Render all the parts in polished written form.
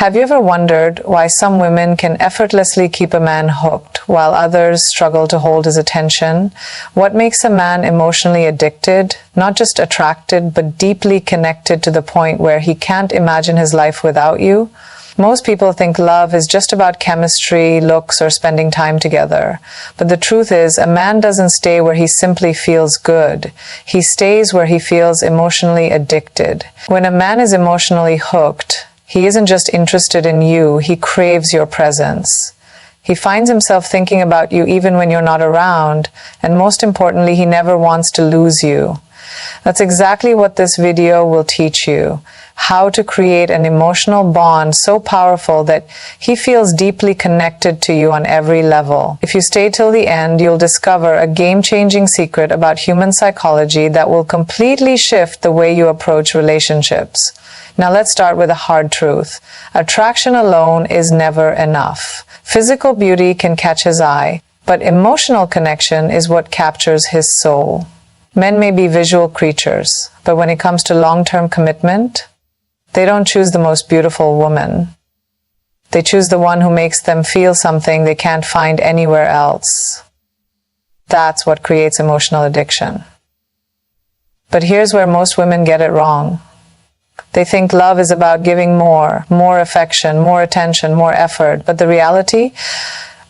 Have you ever wondered why some women can effortlessly keep a man hooked while others struggle to hold his attention? What makes a man emotionally addicted, not just attracted, but deeply connected to the point where he can't imagine his life without you? Most people think love is just about chemistry, looks, or spending time together. But the truth is, a man doesn't stay where he simply feels good. He stays where he feels emotionally addicted. When a man is emotionally hooked, he isn't just interested in you, he craves your presence. He finds himself thinking about you even when you're not around, and most importantly, he never wants to lose you. That's exactly what this video will teach you. How to create an emotional bond so powerful that he feels deeply connected to you on every level. If you stay till the end, you'll discover a game-changing secret about human psychology that will completely shift the way you approach relationships. Now let's start with a hard truth. Attraction alone is never enough. Physical beauty can catch his eye, but emotional connection is what captures his soul. Men may be visual creatures, but when it comes to long-term commitment, they don't choose the most beautiful woman. They choose the one who makes them feel something they can't find anywhere else. That's what creates emotional addiction. But here's where most women get it wrong. They think love is about giving more affection, more attention, more effort. But the reality,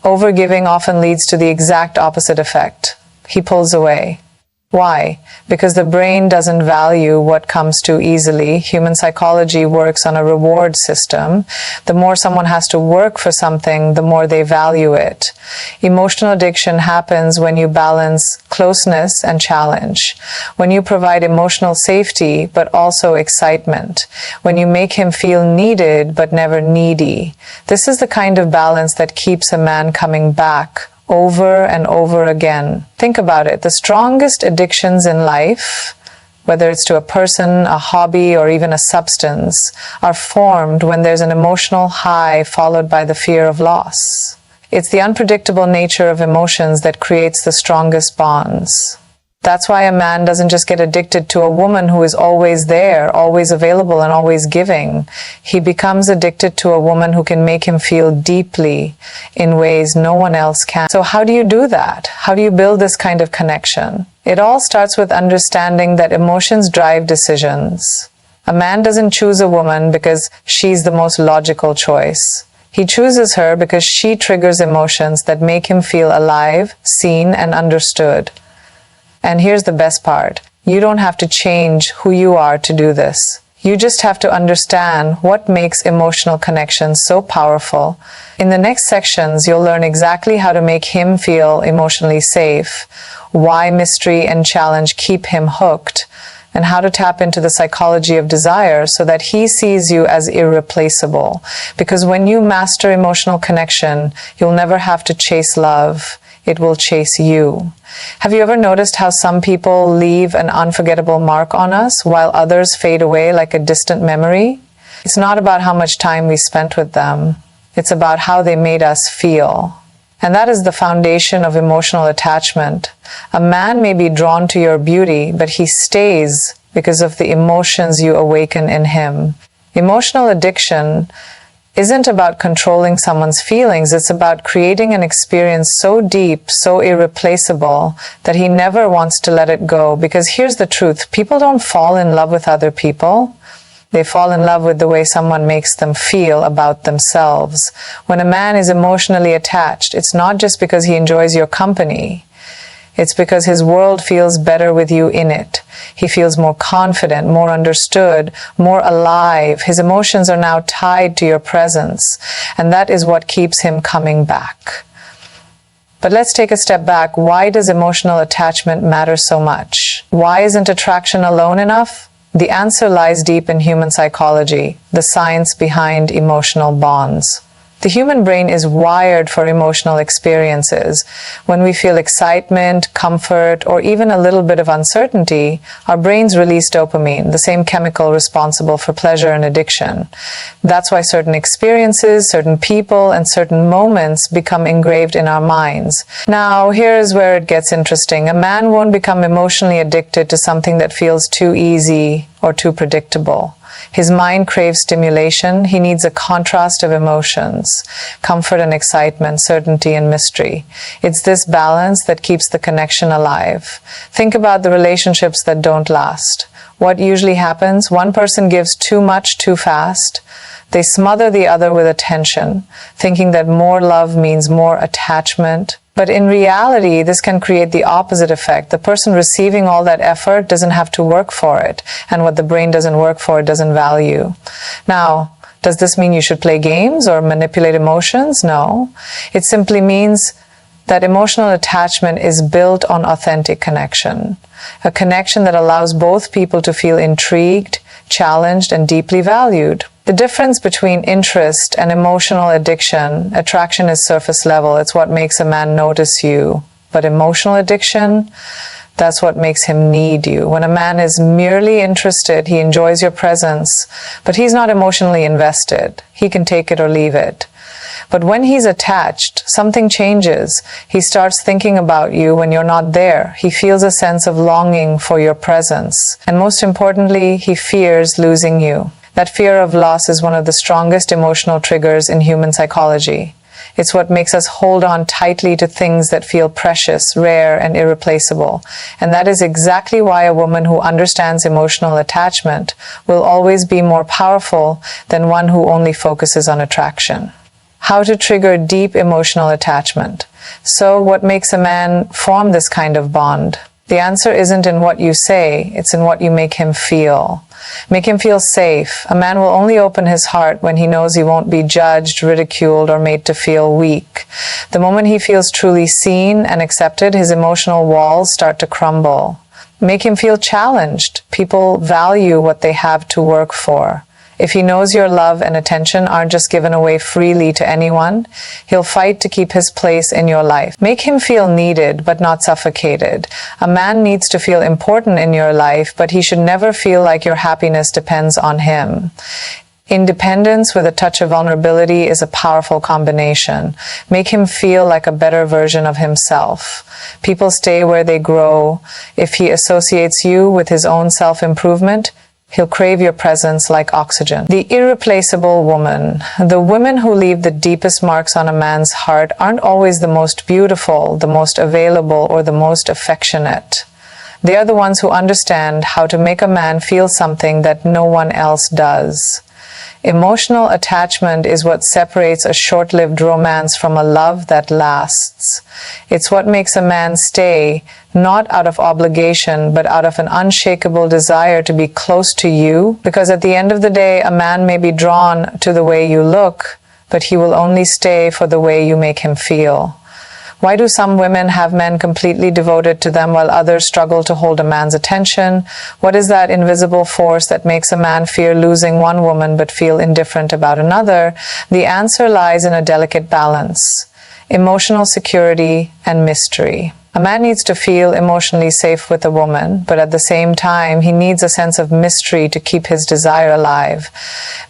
overgiving often leads to the exact opposite effect. He pulls away. Why? Because the brain doesn't value what comes too easily. Human psychology works on a reward system. The more someone has to work for something, the more they value it. Emotional addiction happens when you balance closeness and challenge. When you provide emotional safety, but also excitement. When you make him feel needed, but never needy. This is the kind of balance that keeps a man coming back over and over again. Think about it. The strongest addictions in life, whether it's to a person, a hobby, or even a substance, are formed when there's an emotional high followed by the fear of loss. It's the unpredictable nature of emotions that creates the strongest bonds. That's why a man doesn't just get addicted to a woman who is always there, always available, and always giving. He becomes addicted to a woman who can make him feel deeply in ways no one else can. So how do you do that? How do you build this kind of connection? It all starts with understanding that emotions drive decisions. A man doesn't choose a woman because she's the most logical choice. He chooses her because she triggers emotions that make him feel alive, seen, and understood. And here's the best part. You don't have to change who you are to do this. You just have to understand what makes emotional connection so powerful. In the next sections, you'll learn exactly how to make him feel emotionally safe, why mystery and challenge keep him hooked, and how to tap into the psychology of desire so that he sees you as irreplaceable. Because when you master emotional connection, you'll never have to chase love. It will chase you. Have you ever noticed how some people leave an unforgettable mark on us while others fade away like a distant memory? It's not about how much time we spent with them. It's about how they made us feel. And that is the foundation of emotional attachment. A man may be drawn to your beauty, but he stays because of the emotions you awaken in him. Emotional addiction isn't about controlling someone's feelings. It's about creating an experience so deep, so irreplaceable, that he never wants to let it go. Because here's the truth. People don't fall in love with other people. They fall in love with the way someone makes them feel about themselves. When a man is emotionally attached, it's not just because he enjoys your company. It's because his world feels better with you in it. He feels more confident, more understood, more alive. His emotions are now tied to your presence, and that is what keeps him coming back. But let's take a step back. Why does emotional attachment matter so much? Why isn't attraction alone enough? The answer lies deep in human psychology, the science behind emotional bonds. The human brain is wired for emotional experiences. When we feel excitement, comfort, or even a little bit of uncertainty, our brains release dopamine, the same chemical responsible for pleasure and addiction. That's why certain experiences, certain people, and certain moments become engraved in our minds. Now, here's where it gets interesting. A man won't become emotionally addicted to something that feels too easy or too predictable. His mind craves stimulation. He needs a contrast of emotions, comfort and excitement, certainty and mystery. It's this balance that keeps the connection alive. Think about the relationships that don't last. What usually happens? One person gives too much too fast. They smother the other with attention, thinking that more love means more attachment. But in reality, this can create the opposite effect. The person receiving all that effort doesn't have to work for it, and what the brain doesn't work for, it doesn't value. Now, does this mean you should play games or manipulate emotions? No. It simply means that emotional attachment is built on authentic connection, a connection that allows both people to feel intrigued, challenged, and deeply valued. The difference between interest and emotional addiction, attraction is surface level. It's what makes a man notice you. But emotional addiction, that's what makes him need you. When a man is merely interested, he enjoys your presence, but he's not emotionally invested. He can take it or leave it. But when he's attached, something changes. He starts thinking about you when you're not there. He feels a sense of longing for your presence. And most importantly, he fears losing you. That fear of loss is one of the strongest emotional triggers in human psychology. It's what makes us hold on tightly to things that feel precious, rare, and irreplaceable. And that is exactly why a woman who understands emotional attachment will always be more powerful than one who only focuses on attraction. How to trigger deep emotional attachment. So, what makes a man form this kind of bond? The answer isn't in what you say, it's in what you make him feel. Make him feel safe. A man will only open his heart when he knows he won't be judged, ridiculed, or made to feel weak. The moment he feels truly seen and accepted, his emotional walls start to crumble. Make him feel challenged. People value what they have to work for. If he knows your love and attention aren't just given away freely to anyone, he'll fight to keep his place in your life. Make him feel needed, but not suffocated. A man needs to feel important in your life, but he should never feel like your happiness depends on him. Independence with a touch of vulnerability is a powerful combination. Make him feel like a better version of himself. People stay where they grow. If he associates you with his own self-improvement, he'll crave your presence like oxygen. The irreplaceable woman. The women who leave the deepest marks on a man's heart aren't always the most beautiful, the most available, or the most affectionate. They are the ones who understand how to make a man feel something that no one else does. Emotional attachment is what separates a short-lived romance from a love that lasts. It's what makes a man stay, not out of obligation, but out of an unshakable desire to be close to you, because at the end of the day, a man may be drawn to the way you look, but he will only stay for the way you make him feel. Why do some women have men completely devoted to them while others struggle to hold a man's attention? What is that invisible force that makes a man fear losing one woman but feel indifferent about another? The answer lies in a delicate balance: emotional security and mystery. A man needs to feel emotionally safe with a woman, but at the same time, he needs a sense of mystery to keep his desire alive.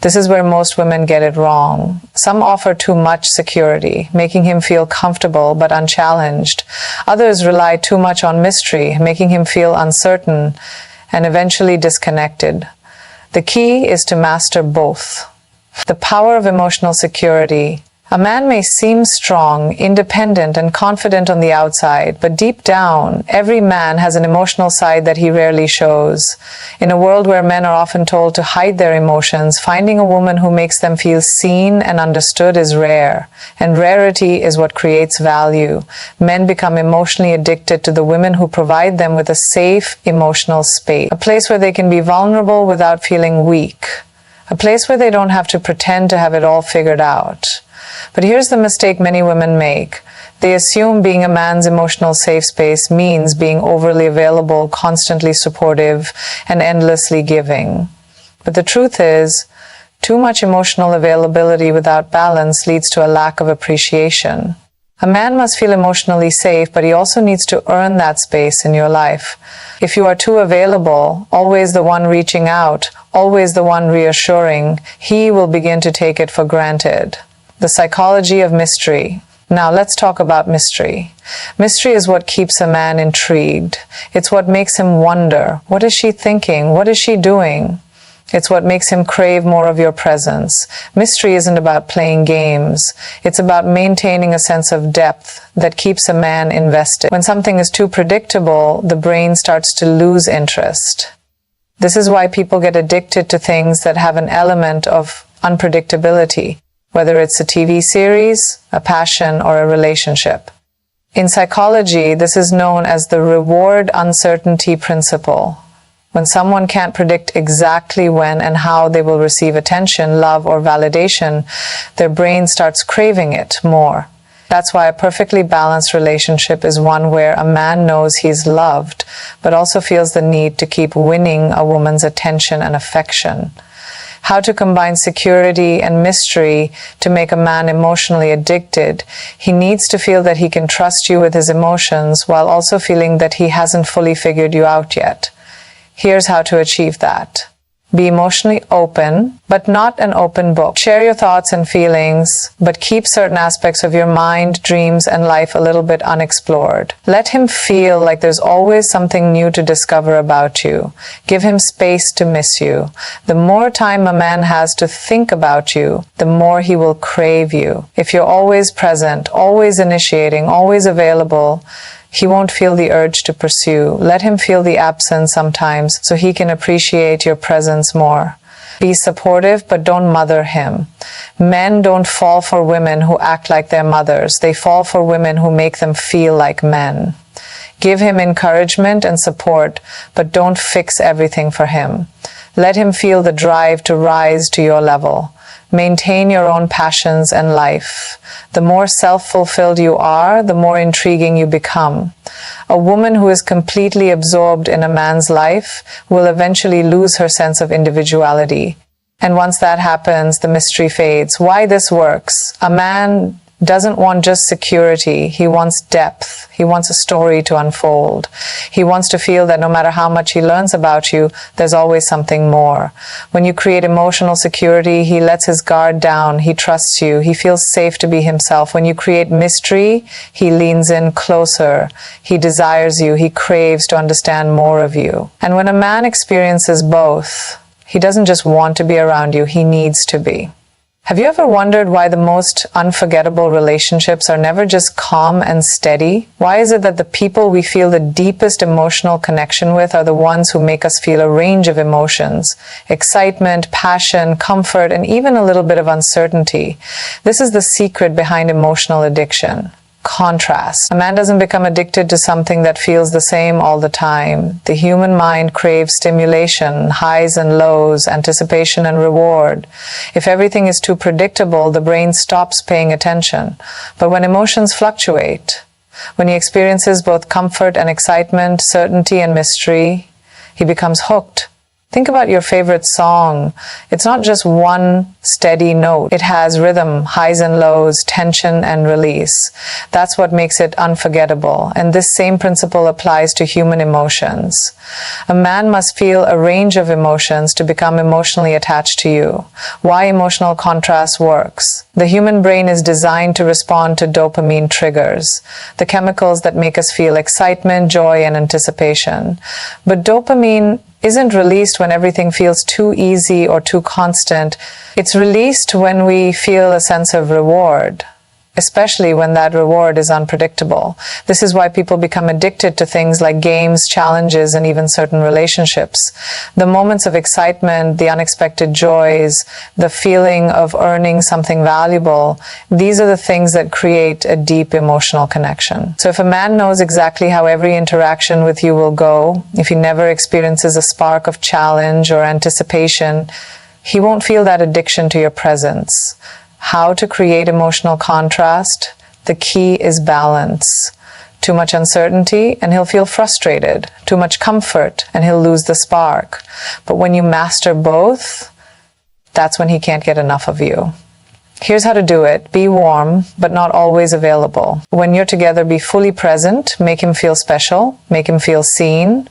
This is where most women get it wrong. Some offer too much security, making him feel comfortable but unchallenged. Others rely too much on mystery, making him feel uncertain and eventually disconnected. The key is to master both. The power of emotional security. A man may seem strong, independent, and confident on the outside, but deep down, every man has an emotional side that he rarely shows. In a world where men are often told to hide their emotions, finding a woman who makes them feel seen and understood is rare, and rarity is what creates value. Men become emotionally addicted to the women who provide them with a safe emotional space, a place where they can be vulnerable without feeling weak, a place where they don't have to pretend to have it all figured out. But here's the mistake many women make. They assume being a man's emotional safe space means being overly available, constantly supportive, and endlessly giving. But the truth is, too much emotional availability without balance leads to a lack of appreciation. A man must feel emotionally safe, but he also needs to earn that space in your life. If you are too available, always the one reaching out, always the one reassuring, he will begin to take it for granted. The psychology of mystery. Now let's talk about mystery. Mystery is what keeps a man intrigued. It's what makes him wonder, what is she thinking? What is she doing? It's what makes him crave more of your presence. Mystery isn't about playing games. It's about maintaining a sense of depth that keeps a man invested. When something is too predictable, the brain starts to lose interest. This is why people get addicted to things that have an element of unpredictability, whether it's a TV series, a passion, or a relationship. In psychology, this is known as the reward uncertainty principle. When someone can't predict exactly when and how they will receive attention, love, or validation, their brain starts craving it more. That's why a perfectly balanced relationship is one where a man knows he's loved, but also feels the need to keep winning a woman's attention and affection. How to combine security and mystery to make a man emotionally addicted. He needs to feel that he can trust you with his emotions while also feeling that he hasn't fully figured you out yet. Here's how to achieve that. Be emotionally open, but not an open book. Share your thoughts and feelings, but keep certain aspects of your mind, dreams, and life a little bit unexplored. Let him feel like there's always something new to discover about you. Give him space to miss you. The more time a man has to think about you, the more he will crave you. If you're always present, always initiating, always available, he won't feel the urge to pursue. Let him feel the absence sometimes so he can appreciate your presence more. Be supportive, but don't mother him. Men don't fall for women who act like their mothers. They fall for women who make them feel like men. Give him encouragement and support, but don't fix everything for him. Let him feel the drive to rise to your level. Maintain your own passions and life. The more self-fulfilled you are, the more intriguing you become. A woman who is completely absorbed in a man's life will eventually lose her sense of individuality. And once that happens, the mystery fades. Why this works? A man doesn't want just security. He wants depth. He wants a story to unfold. He wants to feel that no matter how much he learns about you, there's always something more. When you create emotional security, he lets his guard down. He trusts you. He feels safe to be himself. When you create mystery, he leans in closer. He desires you. He craves to understand more of you. And when a man experiences both, he doesn't just want to be around you, he needs to be. Have you ever wondered why the most unforgettable relationships are never just calm and steady? Why is it that the people we feel the deepest emotional connection with are the ones who make us feel a range of emotions? Excitement, passion, comfort, and even a little bit of uncertainty. This is the secret behind emotional addiction. Contrast. A man doesn't become addicted to something that feels the same all the time. The human mind craves stimulation, highs and lows, anticipation and reward. If everything is too predictable, the brain stops paying attention. But when emotions fluctuate, when he experiences both comfort and excitement, certainty and mystery, he becomes hooked. Think about your favorite song. It's not just one steady note. It has rhythm, highs and lows, tension and release. That's what makes it unforgettable. And this same principle applies to human emotions. A man must feel a range of emotions to become emotionally attached to you. Why emotional contrast works. The human brain is designed to respond to dopamine triggers, the chemicals that make us feel excitement, joy, and anticipation. But dopamine isn't released when everything feels too easy or too constant. It's released when we feel a sense of reward, especially when that reward is unpredictable. This is why people become addicted to things like games, challenges, and even certain relationships. The moments of excitement, the unexpected joys, the feeling of earning something valuable, these are the things that create a deep emotional connection. So if a man knows exactly how every interaction with you will go, if he never experiences a spark of challenge or anticipation, he won't feel that addiction to your presence. How to create emotional contrast? The key is balance. Too much uncertainty and he'll feel frustrated. Too much comfort and he'll lose the spark. But when you master both, that's when he can't get enough of you. Here's how to do it. Be warm, but not always available. When you're together, be fully present. Make him feel special. Make him feel seen.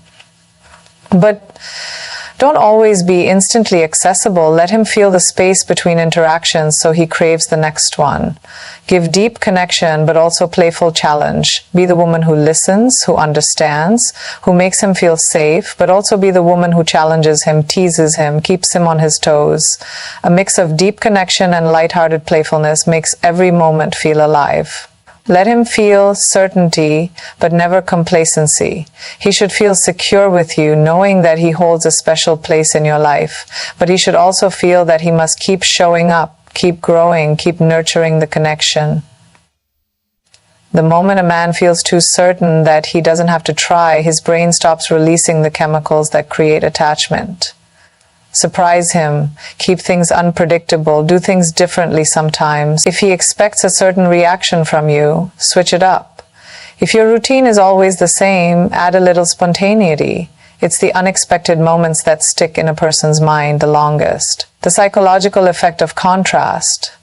But Don't always be instantly accessible. Let him feel the space between interactions so he craves the next one. Give deep connection, but also playful challenge. Be the woman who listens, who understands, who makes him feel safe, but also be the woman who challenges him, teases him, keeps him on his toes. A mix of deep connection and lighthearted playfulness makes every moment feel alive. Let him feel certainty, but never complacency. He should feel secure with you, knowing that he holds a special place in your life. But he should also feel that he must keep showing up, keep growing, keep nurturing the connection. The moment a man feels too certain that he doesn't have to try, his brain stops releasing the chemicals that create attachment. Surprise him, keep things unpredictable, do things differently sometimes. If he expects a certain reaction from you, switch it up. If your routine is always the same, add a little spontaneity. It's the unexpected moments that stick in a person's mind the longest. The psychological effect of contrast.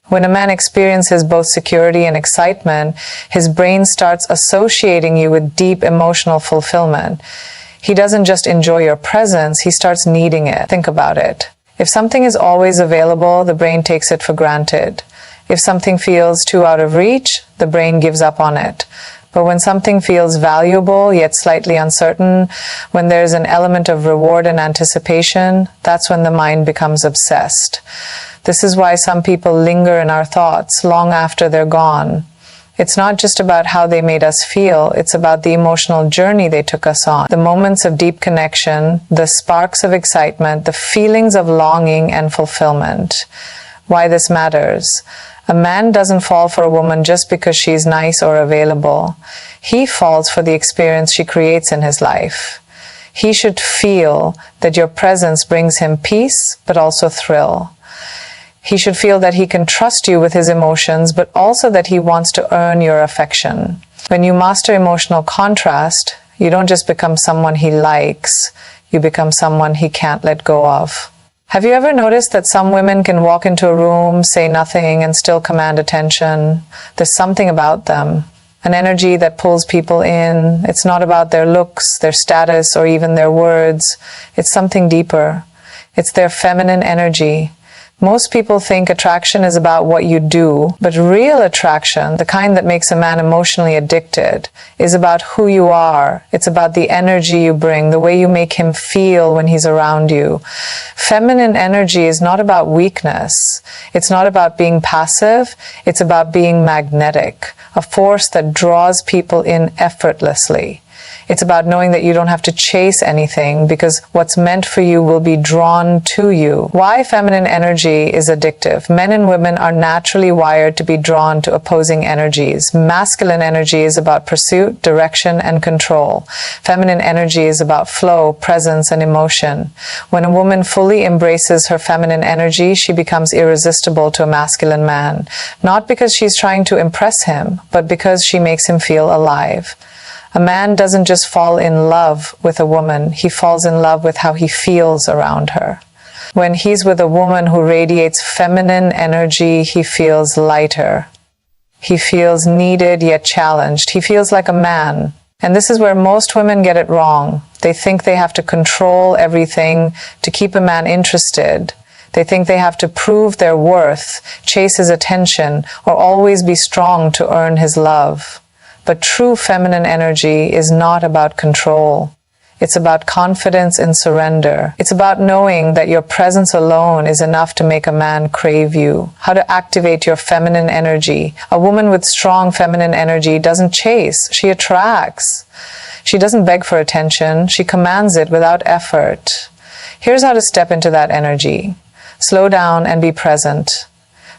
When a man experiences both security and excitement, his brain starts associating you with deep emotional fulfillment. He doesn't just enjoy your presence, he starts needing it. Think about it. If something is always available, the brain takes it for granted. If something feels too out of reach, the brain gives up on it. But when something feels valuable, yet slightly uncertain, when there's an element of reward and anticipation, that's when the mind becomes obsessed. This is why some people linger in our thoughts long after they're gone. It's not just about how they made us feel, it's about the emotional journey they took us on. The moments of deep connection, the sparks of excitement, the feelings of longing and fulfillment. Why this matters. A man doesn't fall for a woman just because she's nice or available. He falls for the experience she creates in his life. He should feel that your presence brings him peace, but also thrill. He should feel that he can trust you with his emotions, but also that he wants to earn your affection. When you master emotional contrast, you don't just become someone he likes, you become someone he can't let go of. Have you ever noticed that some women can walk into a room, say nothing, and still command attention? There's something about them, an energy that pulls people in. It's not about their looks, their status, or even their words. It's something deeper. It's their feminine energy. Most people think attraction is about what you do, but real attraction, the kind that makes a man emotionally addicted, is about who you are. It's about the energy you bring, the way you make him feel when he's around you. Feminine energy is not about weakness. It's not about being passive. It's about being magnetic, a force that draws people in effortlessly. It's about knowing that you don't have to chase anything because what's meant for you will be drawn to you. Why feminine energy is addictive? Men and women are naturally wired to be drawn to opposing energies. Masculine energy is about pursuit, direction, and control. Feminine energy is about flow, presence, and emotion. When a woman fully embraces her feminine energy, she becomes irresistible to a masculine man. Not because she's trying to impress him, but because she makes him feel alive. A man doesn't just fall in love with a woman, he falls in love with how he feels around her. When he's with a woman who radiates feminine energy, he feels lighter. He feels needed yet challenged. He feels like a man. And this is where most women get it wrong. They think they have to control everything to keep a man interested. They think they have to prove their worth, chase his attention, or always be strong to earn his love. But true feminine energy is not about control. It's about confidence and surrender. It's about knowing that your presence alone is enough to make a man crave you. How to activate your feminine energy. A woman with strong feminine energy doesn't chase, she attracts. She doesn't beg for attention, she commands it without effort. Here's how to step into that energy. Slow down and be present.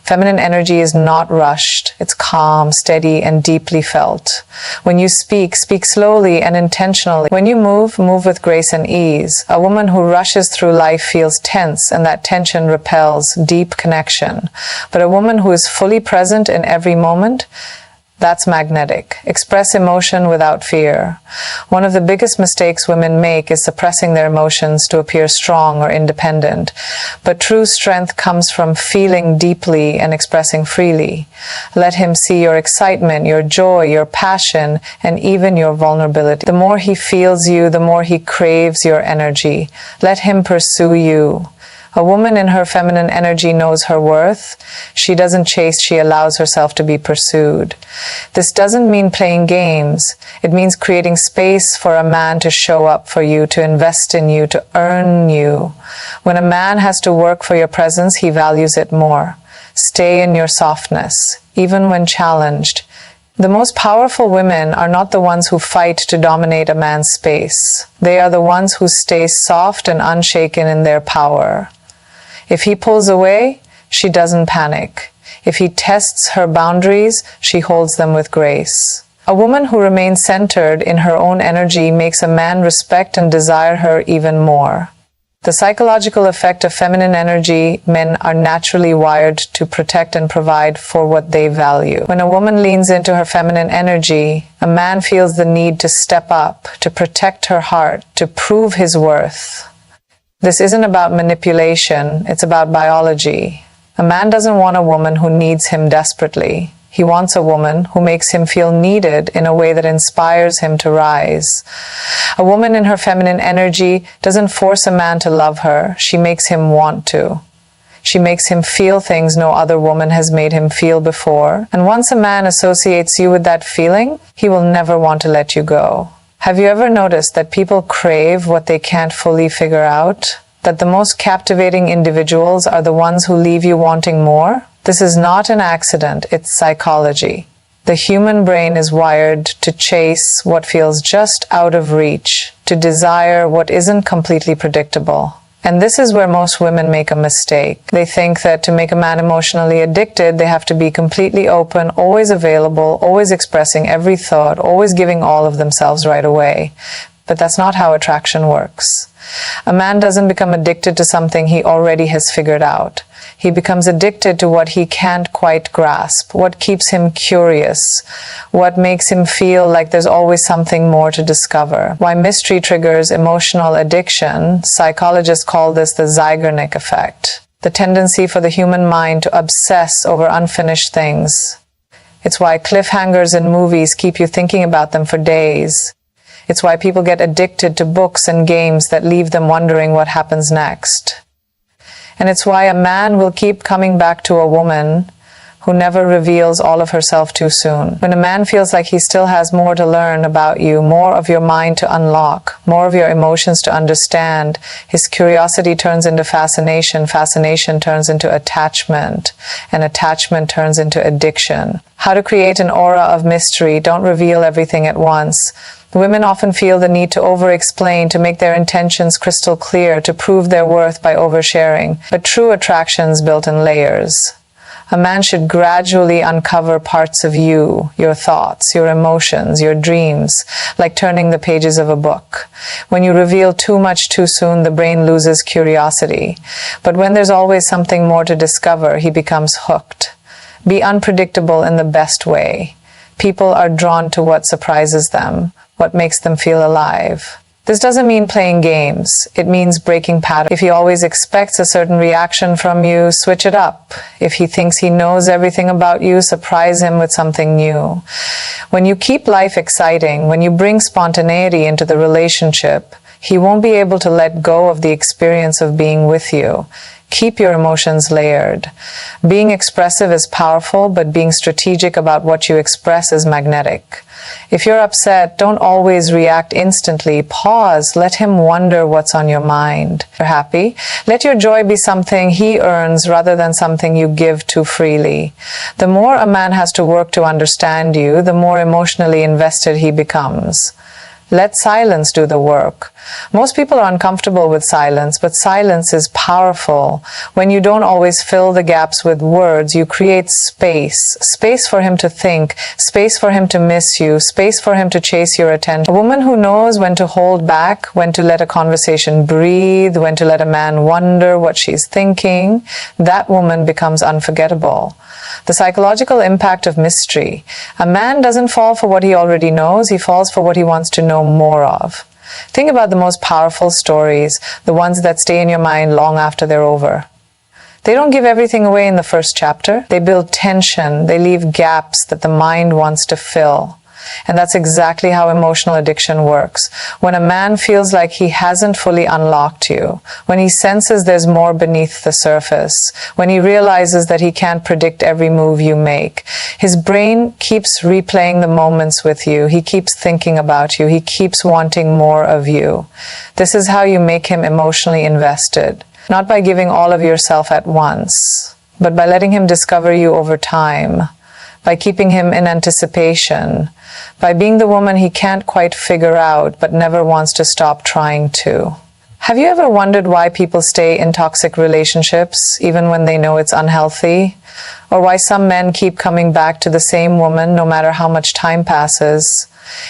Feminine energy is not rushed. It's calm, steady, and deeply felt. When you speak, speak slowly and intentionally. When you move, move with grace and ease. A woman who rushes through life feels tense, and that tension repels deep connection. But a woman who is fully present in every moment, That's magnetic. Express emotion without fear. One of the biggest mistakes women make is suppressing their emotions to appear strong or independent. But true strength comes from feeling deeply and expressing freely. Let him see your excitement, your joy, your passion, and even your vulnerability. The more he feels you, the more he craves your energy. Let him pursue you. A woman in her feminine energy knows her worth. She doesn't chase, she allows herself to be pursued. This doesn't mean playing games. It means creating space for a man to show up for you, to invest in you, to earn you. When a man has to work for your presence, he values it more. Stay in your softness, even when challenged. The most powerful women are not the ones who fight to dominate a man's space. They are the ones who stay soft and unshaken in their power. If he pulls away, she doesn't panic. If he tests her boundaries, she holds them with grace. A woman who remains centered in her own energy makes a man respect and desire her even more. The psychological effect of feminine energy: men are naturally wired to protect and provide for what they value. When a woman leans into her feminine energy, a man feels the need to step up, to protect her heart, to prove his worth. This isn't about manipulation, it's about biology. A man doesn't want a woman who needs him desperately. He wants a woman who makes him feel needed in a way that inspires him to rise. A woman in her feminine energy doesn't force a man to love her, she makes him want to. She makes him feel things no other woman has made him feel before. And once a man associates you with that feeling, he will never want to let you go. Have you ever noticed that people crave what they can't fully figure out? That the most captivating individuals are the ones who leave you wanting more? This is not an accident, it's psychology. The human brain is wired to chase what feels just out of reach, to desire what isn't completely predictable. And this is where most women make a mistake. They think that to make a man emotionally addicted, they have to be completely open, always available, always expressing every thought, always giving all of themselves right away. But that's not how attraction works. A man doesn't become addicted to something he already has figured out. He becomes addicted to what he can't quite grasp, what keeps him curious, what makes him feel like there's always something more to discover. Why mystery triggers emotional addiction, psychologists call this the Zeigarnik effect, the tendency for the human mind to obsess over unfinished things. It's why cliffhangers in movies keep you thinking about them for days. It's why people get addicted to books and games that leave them wondering what happens next. And it's why a man will keep coming back to a woman who never reveals all of herself too soon. When a man feels like he still has more to learn about you, more of your mind to unlock, more of your emotions to understand, his curiosity turns into fascination, fascination turns into attachment, and attachment turns into addiction. How to create an aura of mystery? Don't reveal everything at once. Women often feel the need to over-explain, to make their intentions crystal clear, to prove their worth by oversharing. But true attraction is built in layers. A man should gradually uncover parts of you, your thoughts, your emotions, your dreams, like turning the pages of a book. When you reveal too much too soon, the brain loses curiosity. But when there's always something more to discover, he becomes hooked. Be unpredictable in the best way. People are drawn to what surprises them, what makes them feel alive. This doesn't mean playing games. It means breaking patterns. If he always expects a certain reaction from you, switch it up. If he thinks he knows everything about you, surprise him with something new. When you keep life exciting, when you bring spontaneity into the relationship, he won't be able to let go of the experience of being with you. Keep your emotions layered. Being expressive is powerful, but being strategic about what you express is magnetic. If you're upset, don't always react instantly. Pause. Let him wonder what's on your mind. If you're happy, let your joy be something he earns rather than something you give too freely. The more a man has to work to understand you, the more emotionally invested he becomes. Let silence do the work. Most people are uncomfortable with silence, but silence is powerful. When you don't always fill the gaps with words, you create space. Space for him to think, space for him to miss you, space for him to chase your attention. A woman who knows when to hold back, when to let a conversation breathe, when to let a man wonder what she's thinking, that woman becomes unforgettable. The psychological impact of mystery. A man doesn't fall for what he already knows, he falls for what he wants to know more of. Think about the most powerful stories, the ones that stay in your mind long after they're over. They don't give everything away in the first chapter. They build tension, they leave gaps that the mind wants to fill. And that's exactly how emotional addiction works. When a man feels like he hasn't fully unlocked you, when he senses there's more beneath the surface, when he realizes that he can't predict every move you make, his brain keeps replaying the moments with you, he keeps thinking about you, he keeps wanting more of you. This is how you make him emotionally invested. Not by giving all of yourself at once, but by letting him discover you over time, by keeping him in anticipation, by being the woman he can't quite figure out but never wants to stop trying to. Have you ever wondered why people stay in toxic relationships even when they know it's unhealthy? Or why some men keep coming back to the same woman no matter how much time passes?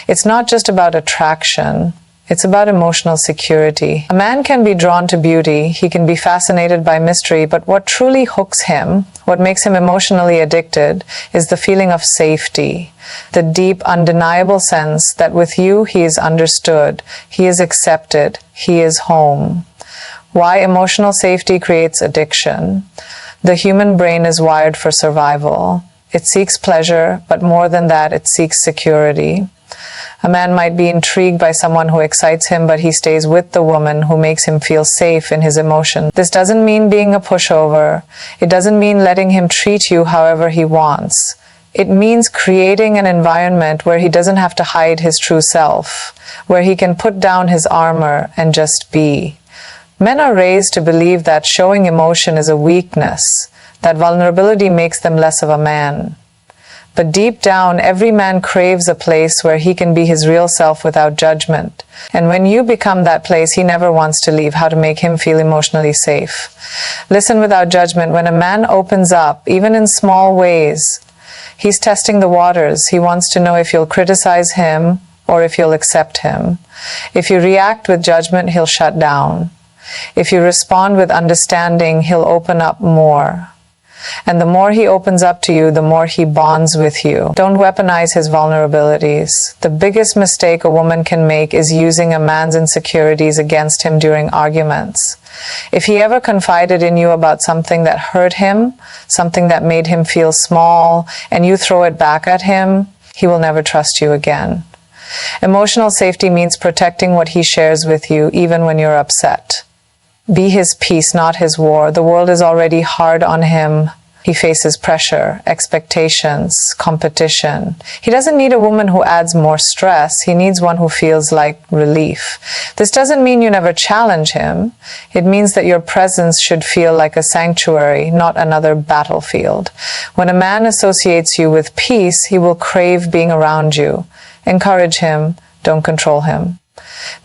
It's not just about attraction. It's about emotional security. A man can be drawn to beauty, he can be fascinated by mystery, but what truly hooks him, what makes him emotionally addicted, is the feeling of safety. The deep, undeniable sense that with you he is understood, he is accepted, he is home. Why emotional safety creates addiction? The human brain is wired for survival. It seeks pleasure, but more than that, it seeks security. A man might be intrigued by someone who excites him, but he stays with the woman who makes him feel safe in his emotion. This doesn't mean being a pushover. It doesn't mean letting him treat you however he wants. It means creating an environment where he doesn't have to hide his true self, where he can put down his armor and just be. Men are raised to believe that showing emotion is a weakness, that vulnerability makes them less of a man. But deep down, every man craves a place where he can be his real self without judgment. And when you become that place, he never wants to leave. How to make him feel emotionally safe. Listen without judgment. When a man opens up, even in small ways, he's testing the waters. He wants to know if you'll criticize him or if you'll accept him. If you react with judgment, he'll shut down. If you respond with understanding, he'll open up more. And the more he opens up to you, the more he bonds with you. Don't weaponize his vulnerabilities. The biggest mistake a woman can make is using a man's insecurities against him during arguments. If he ever confided in you about something that hurt him, something that made him feel small, and you throw it back at him, he will never trust you again. Emotional safety means protecting what he shares with you, even when you're upset. Be his peace, not his war. The world is already hard on him. He faces pressure, expectations, competition. He doesn't need a woman who adds more stress. He needs one who feels like relief. This doesn't mean you never challenge him. It means that your presence should feel like a sanctuary, not another battlefield. When a man associates you with peace, he will crave being around you. Encourage him, don't control him.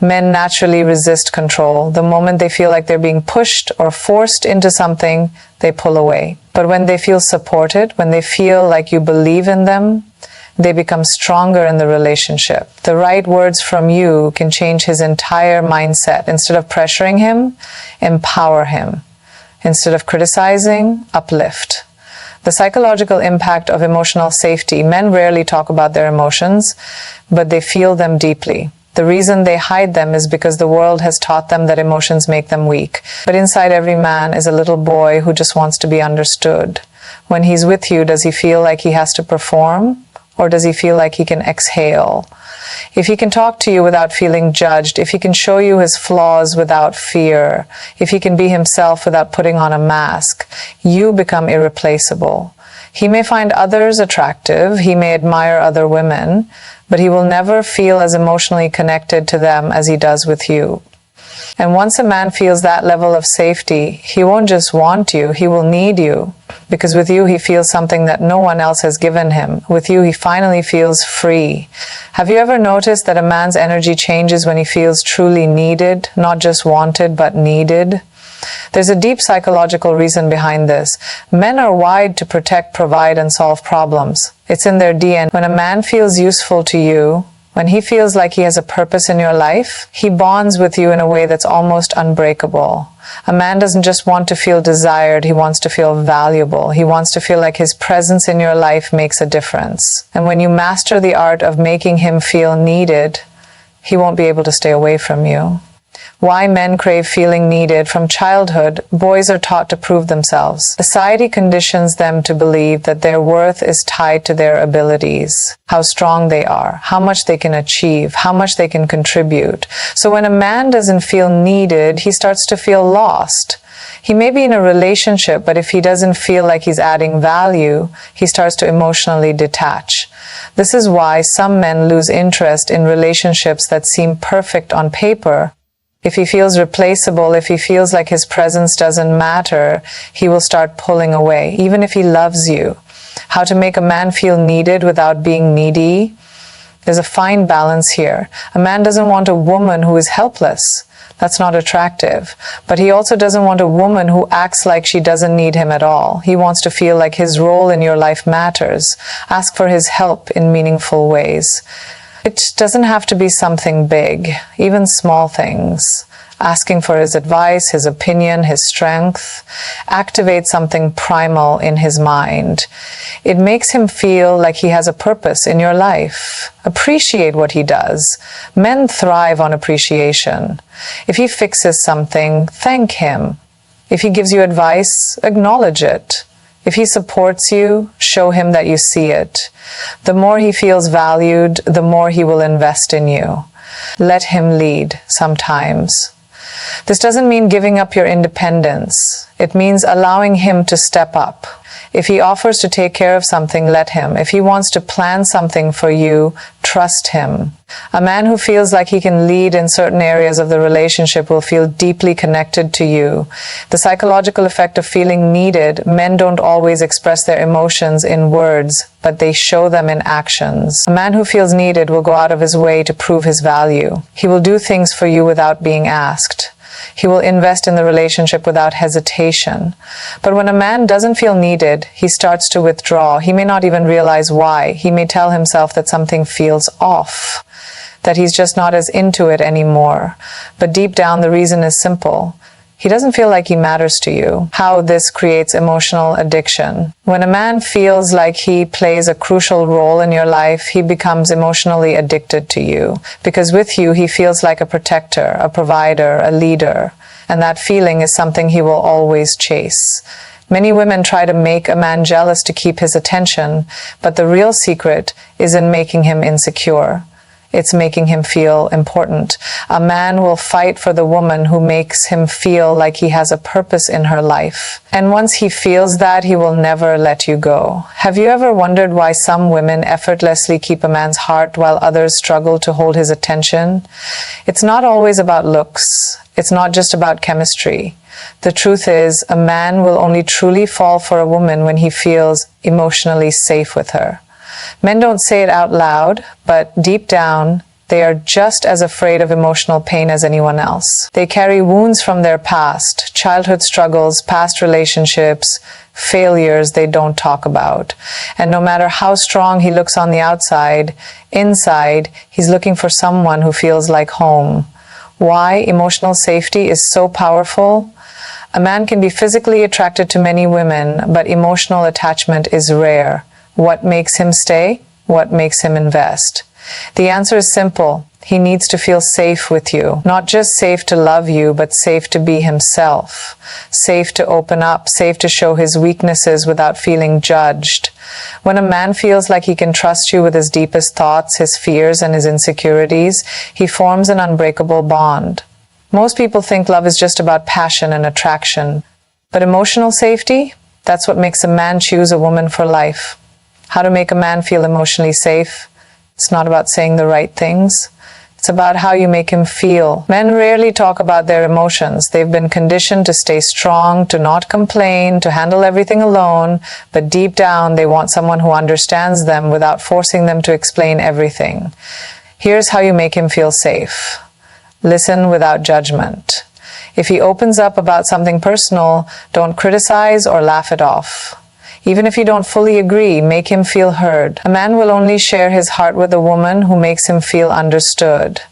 Men naturally resist control. The moment they feel like they're being pushed or forced into something, they pull away. But when they feel supported, when they feel like you believe in them, they become stronger in the relationship. The right words from you can change his entire mindset. Instead of pressuring him, empower him. Instead of criticizing, uplift. The psychological impact of emotional safety. Men rarely talk about their emotions, but they feel them deeply. The reason they hide them is because the world has taught them that emotions make them weak. But inside every man is a little boy who just wants to be understood. When he's with you, does he feel like he has to perform? Or does he feel like he can exhale? If he can talk to you without feeling judged, if he can show you his flaws without fear, if he can be himself without putting on a mask, you become irreplaceable. He may find others attractive, he may admire other women, but he will never feel as emotionally connected to them as he does with you. And once a man feels that level of safety, he won't just want you, he will need you. Because with you, he feels something that no one else has given him. With you, he finally feels free. Have you ever noticed that a man's energy changes when he feels truly needed, not just wanted, but needed? There's a deep psychological reason behind this. Men are wired to protect, provide, and solve problems. It's in their DNA. When a man feels useful to you, when he feels like he has a purpose in your life, he bonds with you in a way that's almost unbreakable. A man doesn't just want to feel desired, he wants to feel valuable. He wants to feel like his presence in your life makes a difference. And when you master the art of making him feel needed, he won't be able to stay away from you. Why men crave feeling needed. From childhood, boys are taught to prove themselves. Society conditions them to believe that their worth is tied to their abilities, how strong they are, how much they can achieve, how much they can contribute. So when a man doesn't feel needed, he starts to feel lost. He may be in a relationship, but if he doesn't feel like he's adding value, he starts to emotionally detach. This is why some men lose interest in relationships that seem perfect on paper. If he feels replaceable, if he feels like his presence doesn't matter, he will start pulling away, even if he loves you. How to make a man feel needed without being needy? There's a fine balance here. A man doesn't want a woman who is helpless. That's not attractive. But he also doesn't want a woman who acts like she doesn't need him at all. He wants to feel like his role in your life matters. Ask for his help in meaningful ways. It doesn't have to be something big, even small things. Asking for his advice, his opinion, his strength, activate something primal in his mind. It makes him feel like he has a purpose in your life. Appreciate what he does. Men thrive on appreciation. If he fixes something, thank him. If he gives you advice, acknowledge it. If he supports you, show him that you see it. The more he feels valued, the more he will invest in you. Let him lead sometimes. This doesn't mean giving up your independence. It means allowing him to step up. If he offers to take care of something, let him. If he wants to plan something for you, trust him. A man who feels like he can lead in certain areas of the relationship will feel deeply connected to you. The psychological effect of feeling needed. Men don't always express their emotions in words, but they show them in actions. A man who feels needed will go out of his way to prove his value. He will do things for you without being asked. He will invest in the relationship without hesitation. But when a man doesn't feel needed, he starts to withdraw. He may not even realize why. He may tell himself that something feels off, that he's just not as into it anymore. But deep down, the reason is simple. He doesn't feel like he matters to you. How this creates emotional addiction. When a man feels like he plays a crucial role in your life, he becomes emotionally addicted to you. Because with you, he feels like a protector, a provider, a leader. And that feeling is something he will always chase. Many women try to make a man jealous to keep his attention, but the real secret is in making him insecure. It's making him feel important. A man will fight for the woman who makes him feel like he has a purpose in her life. And once he feels that, he will never let you go. Have you ever wondered why some women effortlessly keep a man's heart while others struggle to hold his attention? It's not always about looks. It's not just about chemistry. The truth is, a man will only truly fall for a woman when he feels emotionally safe with her. Men don't say it out loud, but deep down, they are just as afraid of emotional pain as anyone else. They carry wounds from their past, childhood struggles, past relationships, failures they don't talk about. And no matter how strong he looks on the outside, inside, he's looking for someone who feels like home. Why emotional safety is so powerful? A man can be physically attracted to many women, but emotional attachment is rare. What makes him stay? What makes him invest? The answer is simple. He needs to feel safe with you. Not just safe to love you, but safe to be himself. Safe to open up, safe to show his weaknesses without feeling judged. When a man feels like he can trust you with his deepest thoughts, his fears, and his insecurities, he forms an unbreakable bond. Most people think love is just about passion and attraction. But emotional safety? That's what makes a man choose a woman for life. How to make a man feel emotionally safe? It's not about saying the right things. It's It's about how you make him feel. Men rarely talk about their emotions. They've been conditioned to stay strong, to not complain, to handle everything alone, but deep down they want someone who understands them without forcing them to explain everything. Here's how you make him feel safe. Listen without judgment. If he opens up about something personal, don't criticize or laugh it off. Even if you don't fully agree, make him feel heard. A man will only share his heart with a woman who makes him feel understood.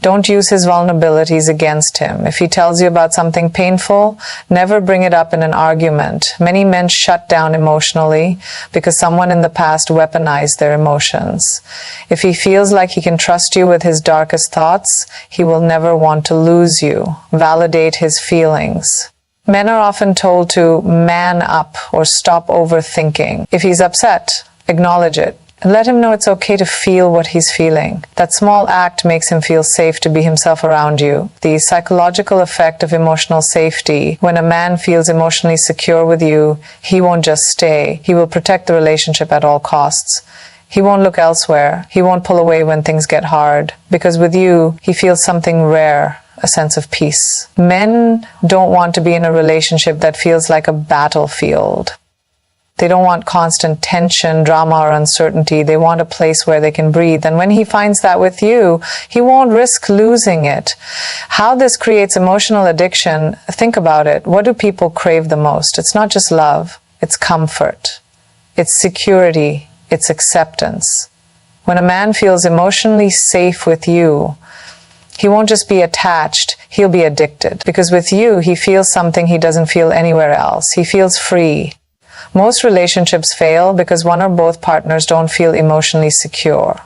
Don't use his vulnerabilities against him. If he tells you about something painful, never bring it up in an argument. Many men shut down emotionally because someone in the past weaponized their emotions. If he feels like he can trust you with his darkest thoughts, he will never want to lose you. Validate his feelings. Men are often told to man up or stop overthinking. If he's upset, acknowledge it. And let him know it's okay to feel what he's feeling. That small act makes him feel safe to be himself around you. The psychological effect of emotional safety. When a man feels emotionally secure with you, he won't just stay. He will protect the relationship at all costs. He won't look elsewhere. He won't pull away when things get hard. Because with you, he feels something rare. A sense of peace. Men don't want to be in a relationship that feels like a battlefield. They don't want constant tension, drama, or uncertainty. They want a place where they can breathe. And when he finds that with you, he won't risk losing it. How this creates emotional addiction, think about it. What do people crave the most? It's not just love. It's comfort. It's security. It's acceptance. When a man feels emotionally safe with you, he won't just be attached, he'll be addicted. Because with you, he feels something he doesn't feel anywhere else. He feels free. Most relationships fail because one or both partners don't feel emotionally secure.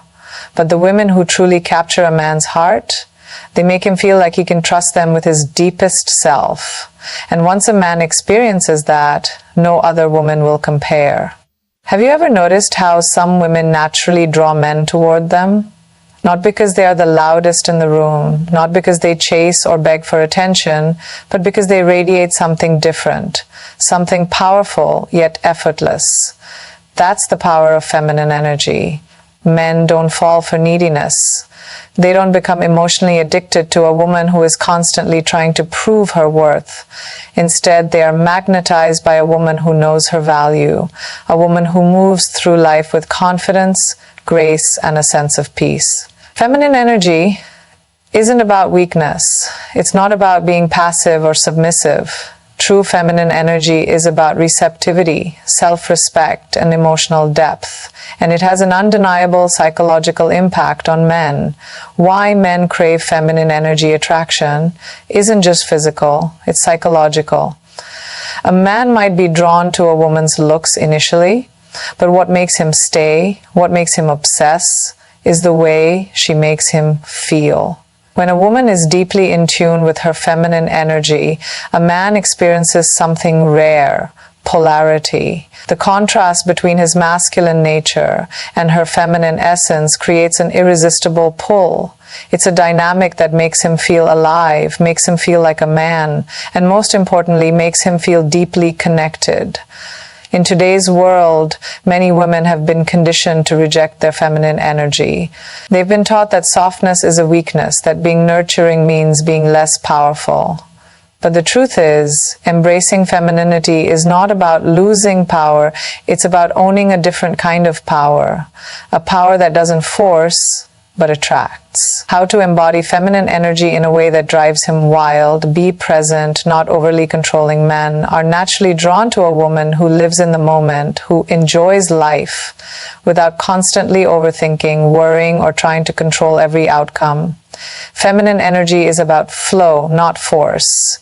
But the women who truly capture a man's heart, they make him feel like he can trust them with his deepest self. And once a man experiences that, no other woman will compare. Have you ever noticed how some women naturally draw men toward them? Not because they are the loudest in the room, not because they chase or beg for attention, but because they radiate something different, something powerful yet effortless. That's the power of feminine energy. Men don't fall for neediness. They don't become emotionally addicted to a woman who is constantly trying to prove her worth. Instead, they are magnetized by a woman who knows her value, a woman who moves through life with confidence, grace, and a sense of peace. Feminine energy isn't about weakness. It's not about being passive or submissive. True feminine energy is about receptivity, self-respect, and emotional depth. And it has an undeniable psychological impact on men. Why men crave feminine energy attraction isn't just physical, it's psychological. A man might be drawn to a woman's looks initially, but what makes him stay, what makes him obsess, is the way she makes him feel. When a woman is deeply in tune with her feminine energy, a man experiences something rare, polarity. The contrast between his masculine nature and her feminine essence creates an irresistible pull. It's a dynamic that makes him feel alive, makes him feel like a man, and most importantly, makes him feel deeply connected. In today's world, many women have been conditioned to reject their feminine energy. They've been taught that softness is a weakness, that being nurturing means being less powerful. But the truth is, embracing femininity is not about losing power, it's about owning a different kind of power. A power that doesn't force, but attracts. How to embody feminine energy in a way that drives him wild, be present, not overly controlling. Men are naturally drawn to a woman who lives in the moment, who enjoys life without constantly overthinking, worrying, or trying to control every outcome. Feminine energy is about flow, not force.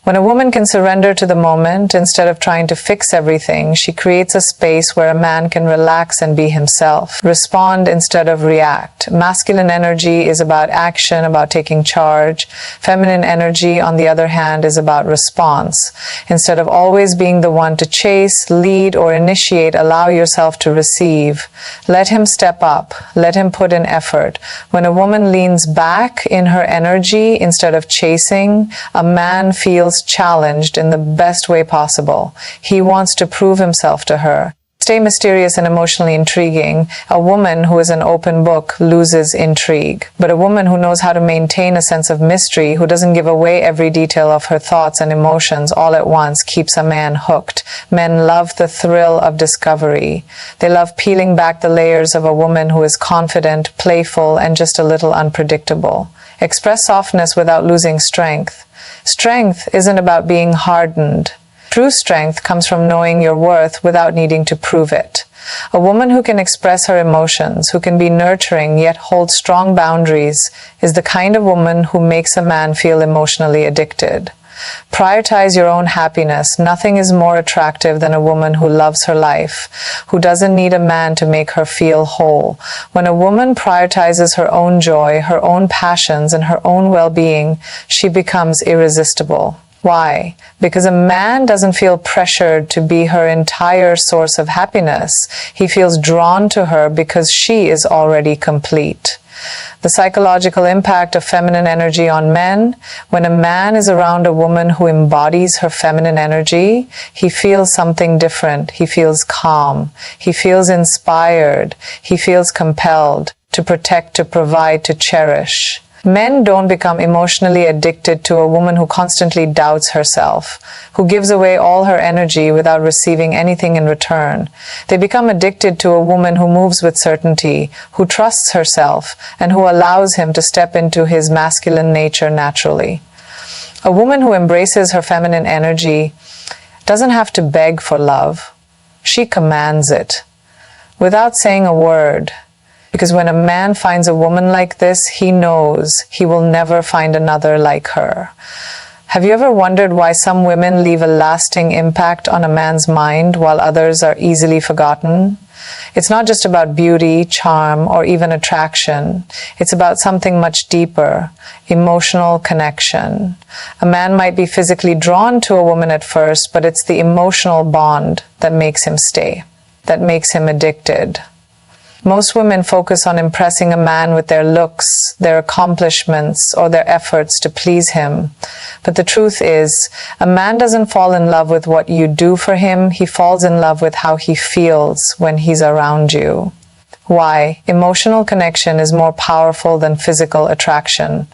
When a woman can surrender to the moment instead of trying to fix everything, she creates a space where a man can relax and be himself. Respond instead of react. Masculine energy is about action, about taking charge. Feminine energy, on the other hand, is about response. Instead of always being the one to chase, lead, or initiate, allow yourself to receive. Let him step up. Let him put in effort. When a woman leans back in her energy instead of chasing, a man feels challenged in the best way possible. He wants to prove himself to her. stay mysterious and emotionally intriguing. A woman who is an open book loses intrigue. But a woman who knows how to maintain a sense of mystery, who doesn't give away every detail of her thoughts and emotions all at once, keeps a man hooked. Men love the thrill of discovery. They love peeling back the layers of a woman who is confident, playful, and just a little unpredictable. Express softness without losing strength. Strength isn't about being hardened. True strength comes from knowing your worth without needing to prove it. A woman who can express her emotions, who can be nurturing yet hold strong boundaries, is the kind of woman who makes a man feel emotionally addicted. Prioritize your own happiness. Nothing is more attractive than a woman who loves her life, who doesn't need a man to make her feel whole. When a woman prioritizes her own joy, her own passions, and her own well-being, she becomes irresistible. Why? Because a man doesn't feel pressured to be her entire source of happiness. He feels drawn to her because she is already complete. The psychological impact of feminine energy on men: when a man is around a woman who embodies her feminine energy, he feels something different. He feels calm. He feels inspired. He feels compelled to protect, to provide, to cherish. Men don't become emotionally addicted to a woman who constantly doubts herself, who gives away all her energy without receiving anything in return. They become addicted to a woman who moves with certainty, who trusts herself, and who allows him to step into his masculine nature naturally. A woman who embraces her feminine energy doesn't have to beg for love. She commands it, without saying a word. Because when a man finds a woman like this, he knows he will never find another like her. Have you ever wondered why some women leave a lasting impact on a man's mind while others are easily forgotten? It's not just about beauty, charm, or even attraction. It's about something much deeper: emotional connection. A man might be physically drawn to a woman at first, but it's the emotional bond that makes him stay, that makes him addicted. Most women focus on impressing a man with their looks, their accomplishments, or their efforts to please him. But the truth is, a man doesn't fall in love with what you do for him. He falls in love with how he feels when he's around you. Why? Emotional connection is more powerful than physical attraction.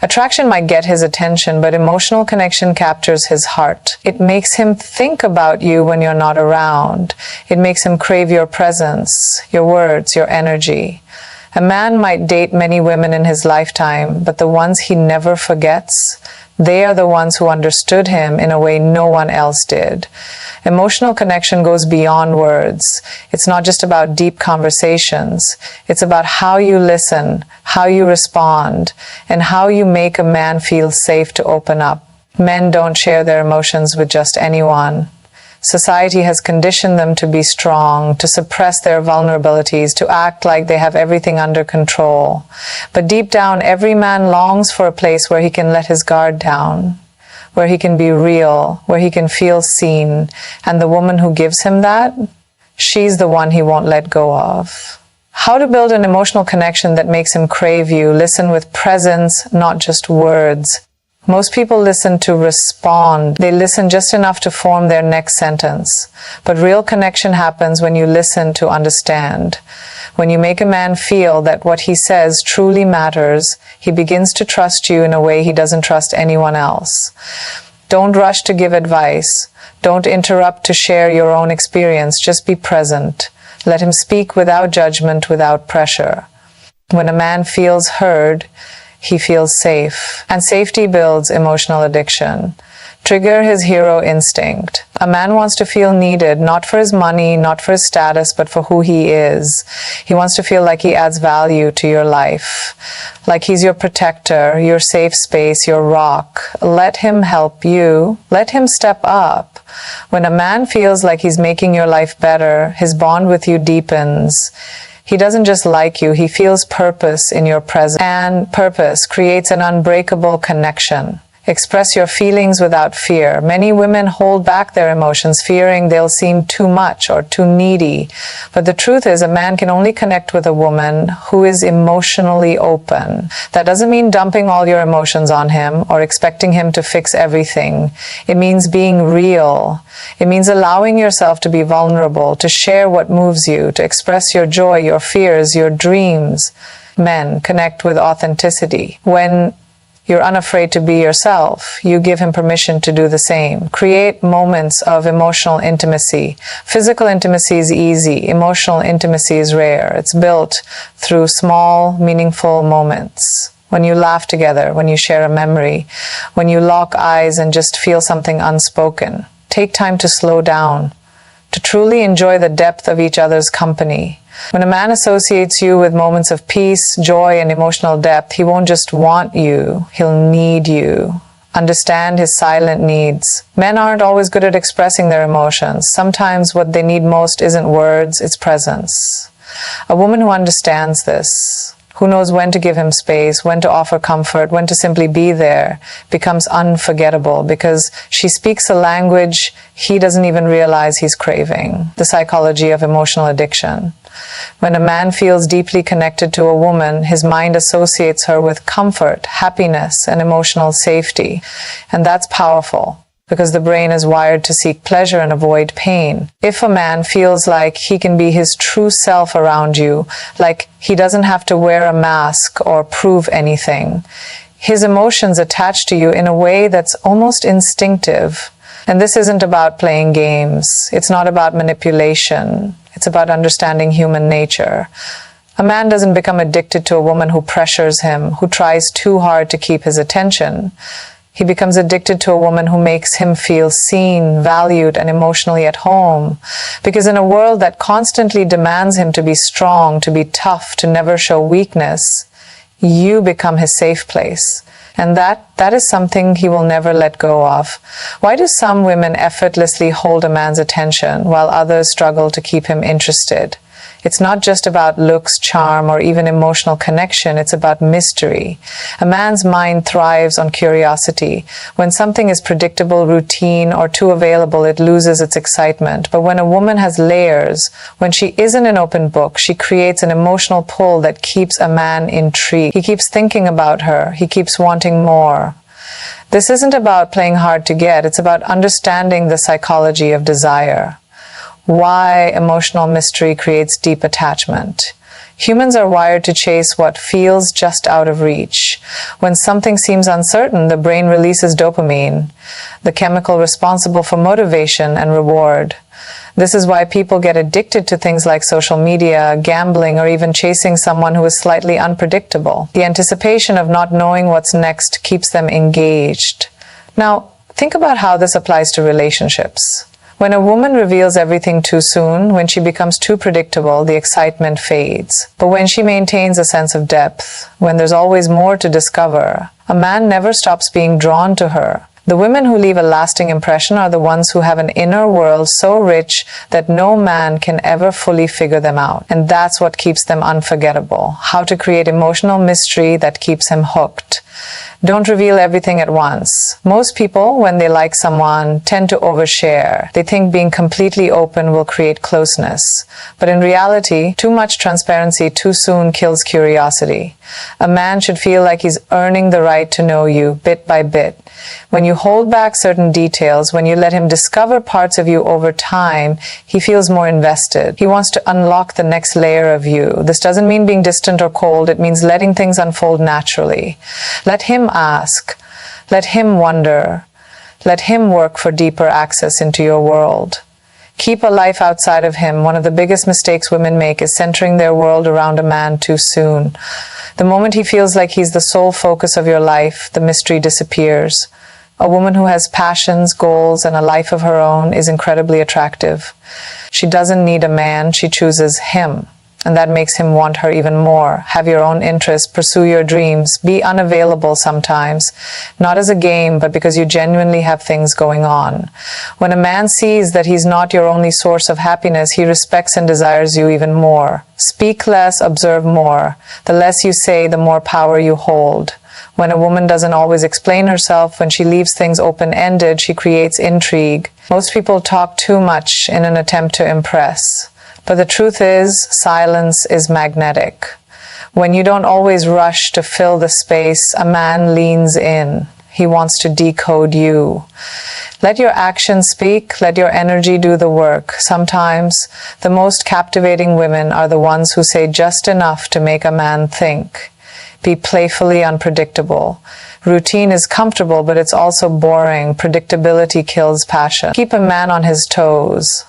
Attraction might get his attention, but emotional connection captures his heart. It makes him think about you when you're not around. It makes him crave your presence, your words, your energy. A man might date many women in his lifetime, but the ones he never forgets, they are the ones who understood him in a way no one else did. Emotional connection goes beyond words. It's not just about deep conversations. It's about how you listen, how you respond, and how you make a man feel safe to open up. Men don't share their emotions with just anyone. Society has conditioned them to be strong, to suppress their vulnerabilities, to act like they have everything under control. But deep down, every man longs for a place where he can let his guard down, where he can be real, where he can feel seen. And the woman who gives him that, she's the one he won't let go of. How to build an emotional connection that makes him crave you? Listen with presence, not just words. Most people listen to respond. They listen just enough to form their next sentence. But real connection happens when you listen to understand. When you make a man feel that what he says truly matters, he begins to trust you in a way he doesn't trust anyone else. Don't rush to give advice. Don't interrupt to share your own experience. Just be present. Let him speak without judgment, without pressure. When a man feels heard, he feels safe, and safety builds emotional addiction. Trigger his hero instinct. A man wants to feel needed, not for his money, not for his status, but for who he is. He wants to feel like he adds value to your life, like he's your protector, your safe space, your rock. Let him help you. Let him step up. When a man feels like he's making your life better, his bond with you deepens. He doesn't just like you, he feels purpose in your presence. And purpose creates an unbreakable connection. Express your feelings without fear. Many women hold back their emotions, fearing they'll seem too much or too needy. But the truth is, a man can only connect with a woman who is emotionally open. That doesn't mean dumping all your emotions on him or expecting him to fix everything. It means being real. It means allowing yourself to be vulnerable, to share what moves you, to express your joy, your fears, your dreams. Men connect with authenticity. When you're unafraid to be yourself, you give him permission to do the same. Create moments of emotional intimacy. Physical intimacy is easy. Emotional intimacy is rare. It's built through small, meaningful moments. When you laugh together, when you share a memory, when you lock eyes and just feel something unspoken. Take time to slow down, to truly enjoy the depth of each other's company. When a man associates you with moments of peace, joy, and emotional depth, he won't just want you, he'll need you. Understand his silent needs. Men aren't always good at expressing their emotions. Sometimes what they need most isn't words, it's presence. A woman who understands this, who knows when to give him space, when to offer comfort, when to simply be there, becomes unforgettable because she speaks a language he doesn't even realize he's craving. The psychology of emotional addiction. When a man feels deeply connected to a woman, his mind associates her with comfort, happiness, and emotional safety. And that's powerful, because the brain is wired to seek pleasure and avoid pain. If a man feels like he can be his true self around you, like he doesn't have to wear a mask or prove anything, his emotions attach to you in a way that's almost instinctive. And this isn't about playing games. It's not about manipulation. It's about understanding human nature. A man doesn't become addicted to a woman who pressures him, who tries too hard to keep his attention. He becomes addicted to a woman who makes him feel seen, valued, and emotionally at home. Because in a world that constantly demands him to be strong, to be tough, to never show weakness, you become his safe place. And that is something he will never let go of. Why do some women effortlessly hold a man's attention while others struggle to keep him interested? It's not just about looks, charm, or even emotional connection. It's about mystery. A man's mind thrives on curiosity. When something is predictable, routine, or too available, it loses its excitement. But when a woman has layers, when she isn't an open book, she creates an emotional pull that keeps a man intrigued. He keeps thinking about her. He keeps wanting more. This isn't about playing hard to get. It's about understanding the psychology of desire. Why emotional mystery creates deep attachment. Humans are wired to chase what feels just out of reach. When something seems uncertain, the brain releases dopamine, the chemical responsible for motivation and reward. This is why people get addicted to things like social media, gambling, or even chasing someone who is slightly unpredictable. The anticipation of not knowing what's next keeps them engaged. Now, think about how this applies to relationships. When a woman reveals everything too soon, when she becomes too predictable, the excitement fades. But when she maintains a sense of depth, when there's always more to discover, a man never stops being drawn to her. The women who leave a lasting impression are the ones who have an inner world so rich that no man can ever fully figure them out. And that's what keeps them unforgettable. How to create emotional mystery that keeps him hooked. Don't reveal everything at once. Most people, when they like someone, tend to overshare. They think being completely open will create closeness. But in reality, too much transparency too soon kills curiosity. A man should feel like he's earning the right to know you bit by bit. When you hold back certain details, when you let him discover parts of you over time, he feels more invested. He wants to unlock the next layer of you. This doesn't mean being distant or cold. It means letting things unfold naturally. Let him ask. Let him wonder. Let him work for deeper access into your world. Keep a life outside of him. One of the biggest mistakes women make is centering their world around a man too soon. The moment he feels like he's the sole focus of your life, the mystery disappears. A woman who has passions, goals, and a life of her own is incredibly attractive. She doesn't need a man, she chooses him. And that makes him want her even more. Have your own interests, pursue your dreams, be unavailable sometimes, not as a game, but because you genuinely have things going on. When a man sees that he's not your only source of happiness, he respects and desires you even more. Speak less, observe more. The less you say, the more power you hold. When a woman doesn't always explain herself, when she leaves things open-ended, she creates intrigue. Most people talk too much in an attempt to impress. But the truth is, silence is magnetic. When you don't always rush to fill the space, a man leans in. He wants to decode you. Let your actions speak, let your energy do the work. Sometimes, the most captivating women are the ones who say just enough to make a man think. Be playfully unpredictable. Routine is comfortable, but it's also boring. Predictability kills passion. Keep a man on his toes.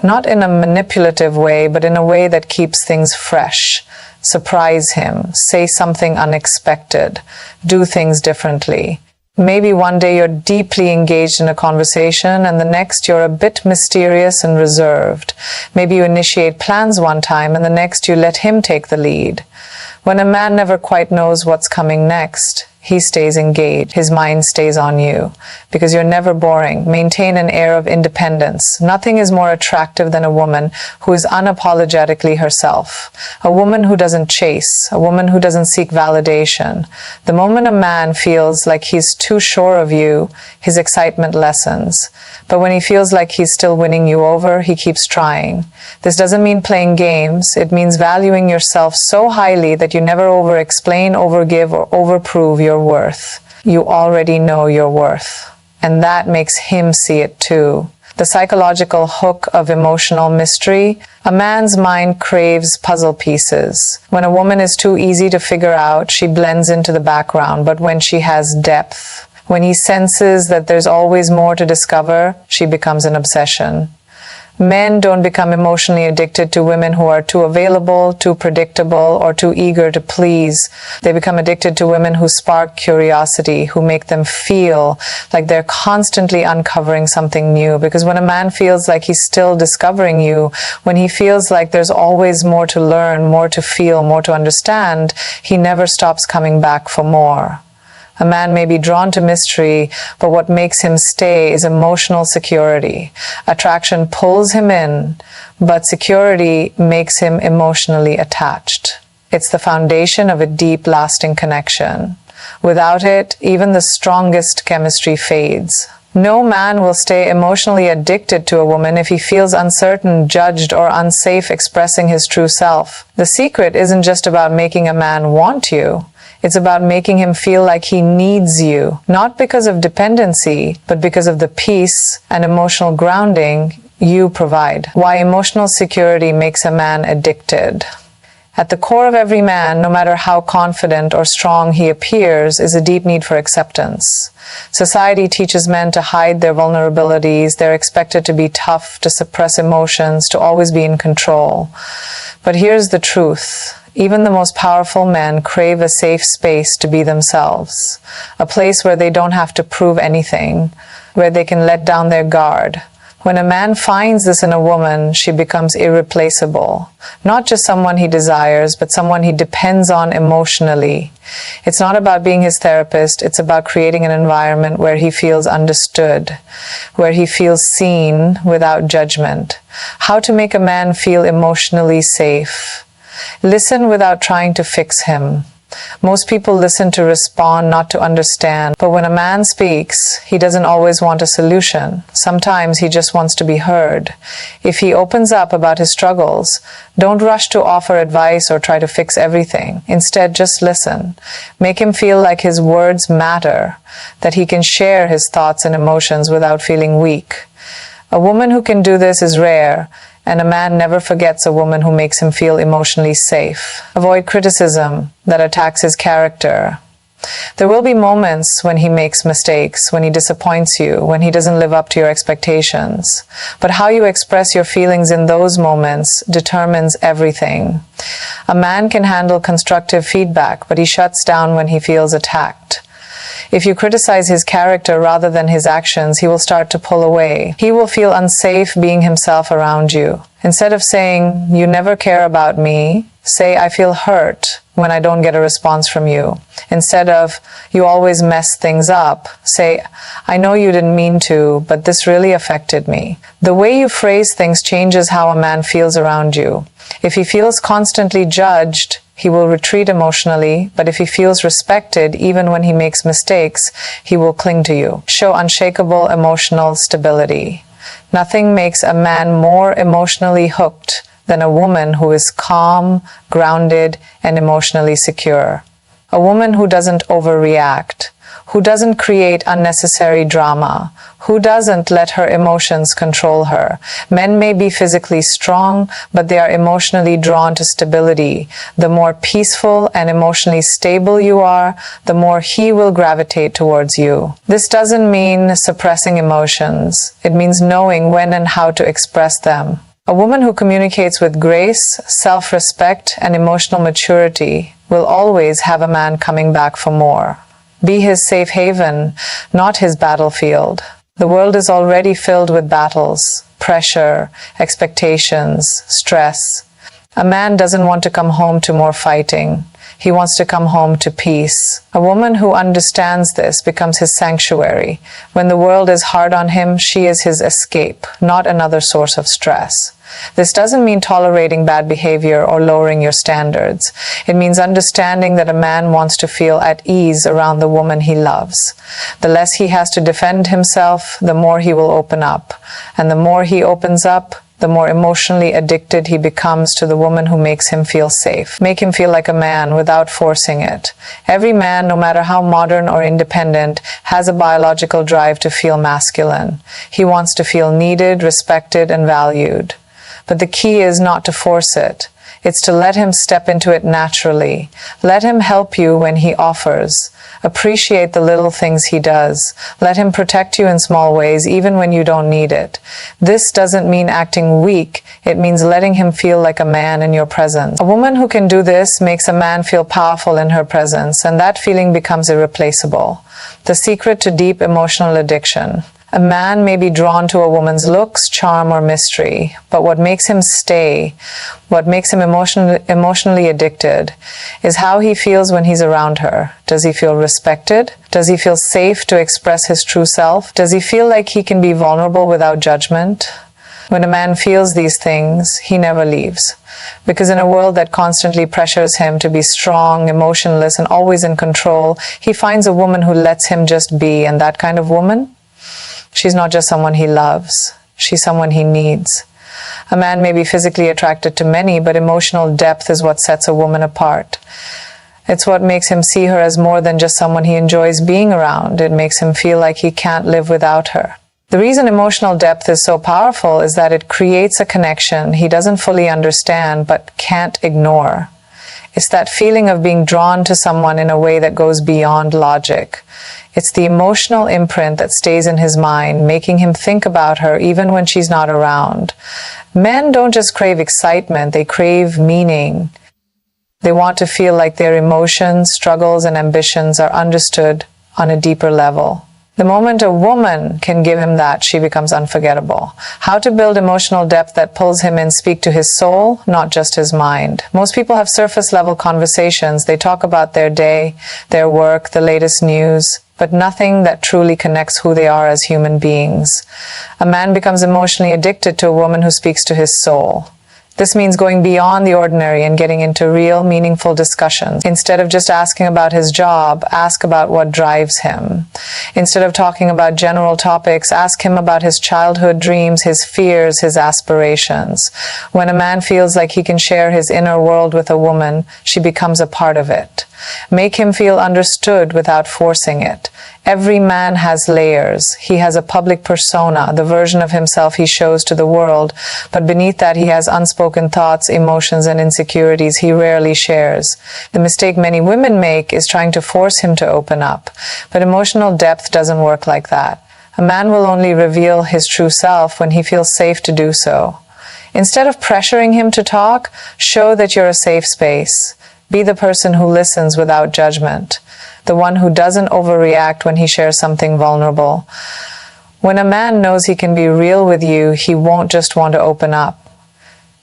Not in a manipulative way, but in a way that keeps things fresh. Surprise him. Say something unexpected. Do things differently. Maybe one day you're deeply engaged in a conversation and the next you're a bit mysterious and reserved. Maybe you initiate plans one time and the next you let him take the lead. When a man never quite knows what's coming next, he stays engaged. His mind stays on you because you're never boring. Maintain an air of independence. Nothing is more attractive than a woman who is unapologetically herself. A woman who doesn't chase. A woman who doesn't seek validation. The moment a man feels like he's too sure of you, his excitement lessens. But when he feels like he's still winning you over, he keeps trying. This doesn't mean playing games. It means valuing yourself so highly that you never over-explain, over-give, or over-prove your worth. You already know your worth. And that makes him see it too. The psychological hook of emotional mystery. A man's mind craves puzzle pieces. When a woman is too easy to figure out, she blends into the background. But when she has depth, when he senses that there's always more to discover, she becomes an obsession. Men don't become emotionally addicted to women who are too available, too predictable, or too eager to please. They become addicted to women who spark curiosity, who make them feel like they're constantly uncovering something new. Because when a man feels like he's still discovering you, when he feels like there's always more to learn, more to feel, more to understand, he never stops coming back for more. A man may be drawn to mystery, but what makes him stay is emotional security. Attraction pulls him in, but security makes him emotionally attached. It's the foundation of a deep, lasting connection. Without it, even the strongest chemistry fades. No man will stay emotionally addicted to a woman if he feels uncertain, judged, or unsafe expressing his true self. The secret isn't just about making a man want you. It's about making him feel like he needs you, not because of dependency, but because of the peace and emotional grounding you provide. Why emotional security makes a man addicted. At the core of every man, no matter how confident or strong he appears, is a deep need for acceptance. Society teaches men to hide their vulnerabilities. They're expected to be tough, to suppress emotions, to always be in control. But here's the truth. Even the most powerful men crave a safe space to be themselves, a place where they don't have to prove anything, where they can let down their guard. When a man finds this in a woman, she becomes irreplaceable. Not just someone he desires, but someone he depends on emotionally. It's not about being his therapist, it's about creating an environment where he feels understood, where he feels seen without judgment. How to make a man feel emotionally safe. Listen without trying to fix him. Most people listen to respond, not to understand. But when a man speaks, he doesn't always want a solution. Sometimes he just wants to be heard. If he opens up about his struggles, don't rush to offer advice or try to fix everything. Instead, just listen. Make him feel like his words matter, that he can share his thoughts and emotions without feeling weak. A woman who can do this is rare, and a man never forgets a woman who makes him feel emotionally safe. Avoid criticism that attacks his character. There will be moments when he makes mistakes, when he disappoints you, when he doesn't live up to your expectations. But how you express your feelings in those moments determines everything. A man can handle constructive feedback, but he shuts down when he feels attacked. If you criticize his character rather than his actions, he will start to pull away. He will feel unsafe being himself around you. Instead of saying, "You never care about me," say, "I feel hurt when I don't get a response from you. Instead of, you always mess things up, say, I know you didn't mean to, but this really affected me. The way you phrase things changes how a man feels around you. If he feels constantly judged, he will retreat emotionally, but if he feels respected, even when he makes mistakes, he will cling to you. Show unshakable emotional stability. Nothing makes a man more emotionally hooked than a woman who is calm, grounded, and emotionally secure. A woman who doesn't overreact, who doesn't create unnecessary drama, who doesn't let her emotions control her. Men may be physically strong, but they are emotionally drawn to stability. The more peaceful and emotionally stable you are, the more he will gravitate towards you. This doesn't mean suppressing emotions. It means knowing when and how to express them. A woman who communicates with grace, self-respect, and emotional maturity will always have a man coming back for more. Be his safe haven, not his battlefield. The world is already filled with battles, pressure, expectations, stress. A man doesn't want to come home to more fighting. He wants to come home to peace. A woman who understands this becomes his sanctuary. When the world is hard on him, she is his escape, not another source of stress. This doesn't mean tolerating bad behavior or lowering your standards. It means understanding that a man wants to feel at ease around the woman he loves. The less he has to defend himself, the more he will open up. And the more he opens up, the more emotionally addicted he becomes to the woman who makes him feel safe. Make him feel like a man without forcing it. Every man, no matter how modern or independent, has a biological drive to feel masculine. He wants to feel needed, respected, and valued. But the key is not to force it. It's to let him step into it naturally. Let him help you when he offers. Appreciate the little things he does. Let him protect you in small ways, even when you don't need it. This doesn't mean acting weak. It means letting him feel like a man in your presence. A woman who can do this makes a man feel powerful in her presence, and that feeling becomes irreplaceable. The secret to deep emotional addiction. A man may be drawn to a woman's looks, charm, or mystery, but what makes him stay, what makes him emotionally addicted, is how he feels when he's around her. Does he feel respected? Does he feel safe to express his true self? Does he feel like he can be vulnerable without judgment? When a man feels these things, he never leaves. Because in a world that constantly pressures him to be strong, emotionless, and always in control, he finds a woman who lets him just be, and that kind of woman, she's not just someone he loves, she's someone he needs. A man may be physically attracted to many, but emotional depth is what sets a woman apart. It's what makes him see her as more than just someone he enjoys being around. It makes him feel like he can't live without her. The reason emotional depth is so powerful is that it creates a connection he doesn't fully understand but can't ignore. It's that feeling of being drawn to someone in a way that goes beyond logic. It's the emotional imprint that stays in his mind, making him think about her even when she's not around. Men don't just crave excitement, they crave meaning. They want to feel like their emotions, struggles, and ambitions are understood on a deeper level. The moment a woman can give him that, she becomes unforgettable. How to build emotional depth that pulls him in, speak to his soul, not just his mind. Most people have surface level conversations. They talk about their day, their work, the latest news, but nothing that truly connects who they are as human beings. A man becomes emotionally addicted to a woman who speaks to his soul. This means going beyond the ordinary and getting into real, meaningful discussions. Instead of just asking about his job, ask about what drives him. Instead of talking about general topics, ask him about his childhood dreams, his fears, his aspirations. When a man feels like he can share his inner world with a woman, she becomes a part of it. Make him feel understood without forcing it. Every man has layers. He has a public persona, the version of himself he shows to the world, but beneath that he has unspoken thoughts, emotions, and insecurities he rarely shares. The mistake many women make is trying to force him to open up, but emotional depth doesn't work like that. A man will only reveal his true self when he feels safe to do so. Instead of pressuring him to talk, show that you're a safe space. Be the person who listens without judgment, the one who doesn't overreact when he shares something vulnerable. When a man knows he can be real with you, he won't just want to open up.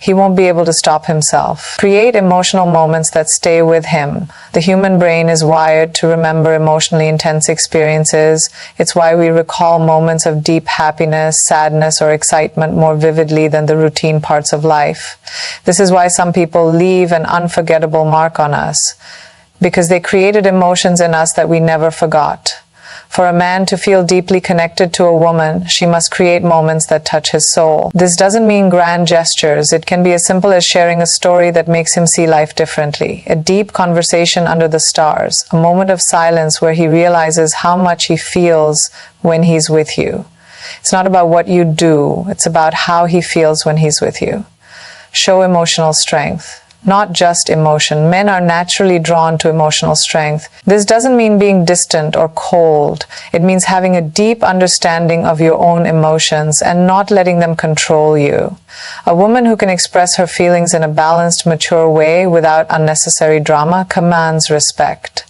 he won't be able to stop himself. Create emotional moments that stay with him. The human brain is wired to remember emotionally intense experiences. It's why we recall moments of deep happiness, sadness, or excitement more vividly than the routine parts of life. This is why some people leave an unforgettable mark on us, because they created emotions in us that we never forgot. For a man to feel deeply connected to a woman, she must create moments that touch his soul. This doesn't mean grand gestures. It can be as simple as sharing a story that makes him see life differently, a deep conversation under the stars, a moment of silence where he realizes how much he feels when he's with you. It's not about what you do, it's about how he feels when he's with you. Show emotional strength. Not just emotion. Men are naturally drawn to emotional strength. This doesn't mean being distant or cold. It means having a deep understanding of your own emotions and not letting them control you. A woman who can express her feelings in a balanced, mature way without unnecessary drama commands respect.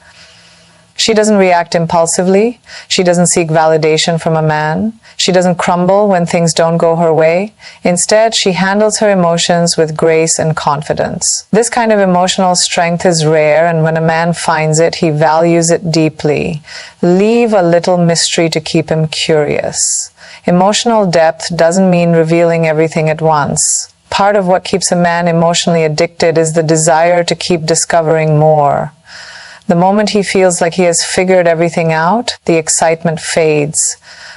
She doesn't react impulsively. She doesn't seek validation from a man. She doesn't crumble when things don't go her way. Instead, she handles her emotions with grace and confidence. This kind of emotional strength is rare, and when a man finds it, he values it deeply. Leave a little mystery to keep him curious. Emotional depth doesn't mean revealing everything at once. Part of what keeps a man emotionally addicted is the desire to keep discovering more. The moment he feels like he has figured everything out, the excitement fades.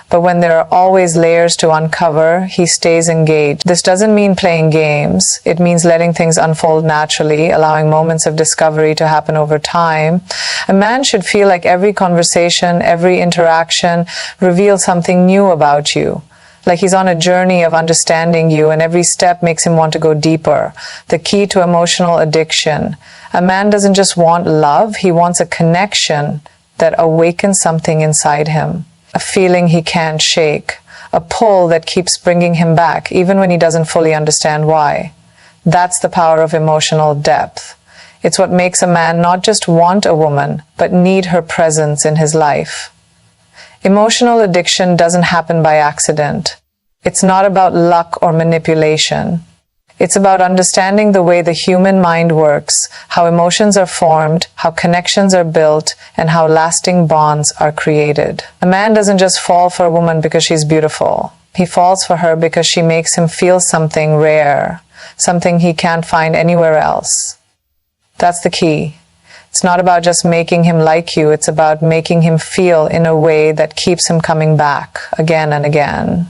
But when there are always layers to uncover, he stays engaged. This doesn't mean playing games. It means letting things unfold naturally, allowing moments of discovery to happen over time. A man should feel like every conversation, every interaction reveals something new about you. Like he's on a journey of understanding you, and every step makes him want to go deeper. The key to emotional addiction. A man doesn't just want love, he wants a connection that awakens something inside him. A feeling he can't shake. A pull that keeps bringing him back, even when he doesn't fully understand why. That's the power of emotional depth. It's what makes a man not just want a woman, but need her presence in his life. Emotional addiction doesn't happen by accident. It's not about luck or manipulation. It's about understanding the way the human mind works, how emotions are formed, how connections are built, and how lasting bonds are created. A man doesn't just fall for a woman because she's beautiful. He falls for her because she makes him feel something rare, something he can't find anywhere else. That's the key. It's not about just making him like you, it's about making him feel in a way that keeps him coming back again and again.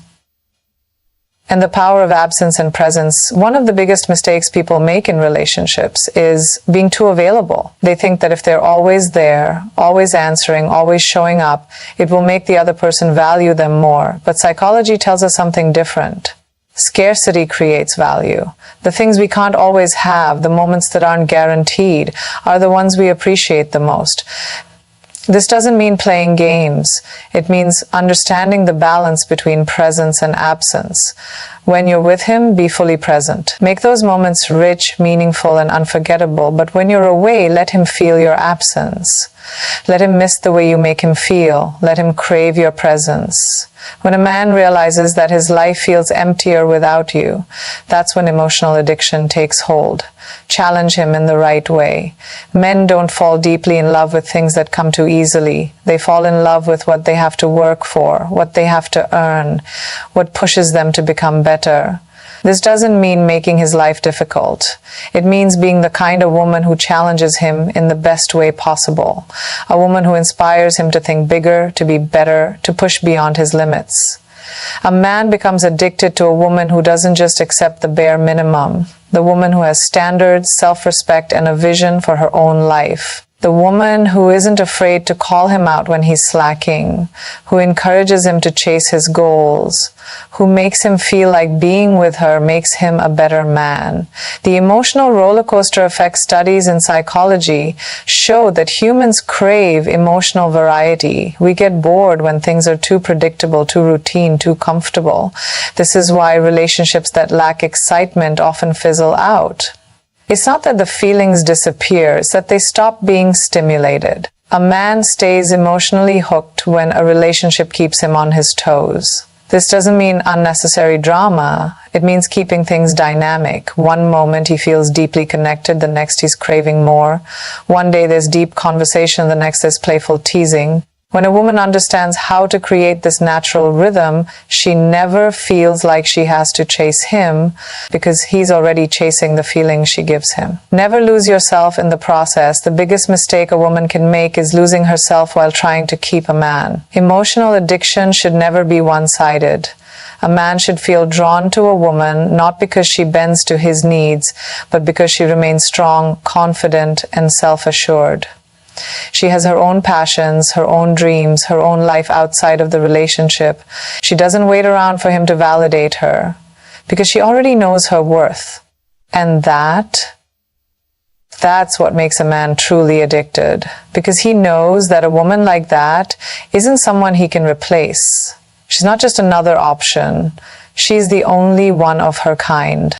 And the power of absence and presence. One of the biggest mistakes people make in relationships is being too available. They think that if they're always there, always answering, always showing up, it will make the other person value them more. But psychology tells us something different. Scarcity creates value. The things we can't always have, the moments that aren't guaranteed, are the ones we appreciate the most. This doesn't mean playing games. It means understanding the balance between presence and absence. When you're with him, be fully present. Make those moments rich, meaningful, and unforgettable, but when you're away, let him feel your absence. Let him miss the way you make him feel. Let him crave your presence. When a man realizes that his life feels emptier without you, that's when emotional addiction takes hold. Challenge him in the right way. Men don't fall deeply in love with things that come too easily. They fall in love with what they have to work for, what they have to earn, what pushes them to become better. This doesn't mean making his life difficult. It means being the kind of woman who challenges him in the best way possible. A woman who inspires him to think bigger, to be better, to push beyond his limits. A man becomes addicted to a woman who doesn't just accept the bare minimum. The woman who has standards, self-respect, and a vision for her own life. The woman who isn't afraid to call him out when he's slacking, who encourages him to chase his goals, who makes him feel like being with her makes him a better man. The emotional roller coaster effect studies in psychology show that humans crave emotional variety. We get bored when things are too predictable, too routine, too comfortable. This is why relationships that lack excitement often fizzle out. It's not that the feelings disappear, it's that they stop being stimulated. A man stays emotionally hooked when a relationship keeps him on his toes. This doesn't mean unnecessary drama. It means keeping things dynamic. One moment he feels deeply connected, the next he's craving more. One day there's deep conversation, the next there's playful teasing. When a woman understands how to create this natural rhythm, she never feels like she has to chase him because he's already chasing the feelings she gives him. Never lose yourself in the process. The biggest mistake a woman can make is losing herself while trying to keep a man. Emotional addiction should never be one-sided. A man should feel drawn to a woman not because she bends to his needs, but because she remains strong, confident, and self-assured. She has her own passions, her own dreams, her own life outside of the relationship. She doesn't wait around for him to validate her because she already knows her worth. And that's what makes a man truly addicted, because he knows that a woman like that isn't someone he can replace. She's not just another option. She's the only one of her kind.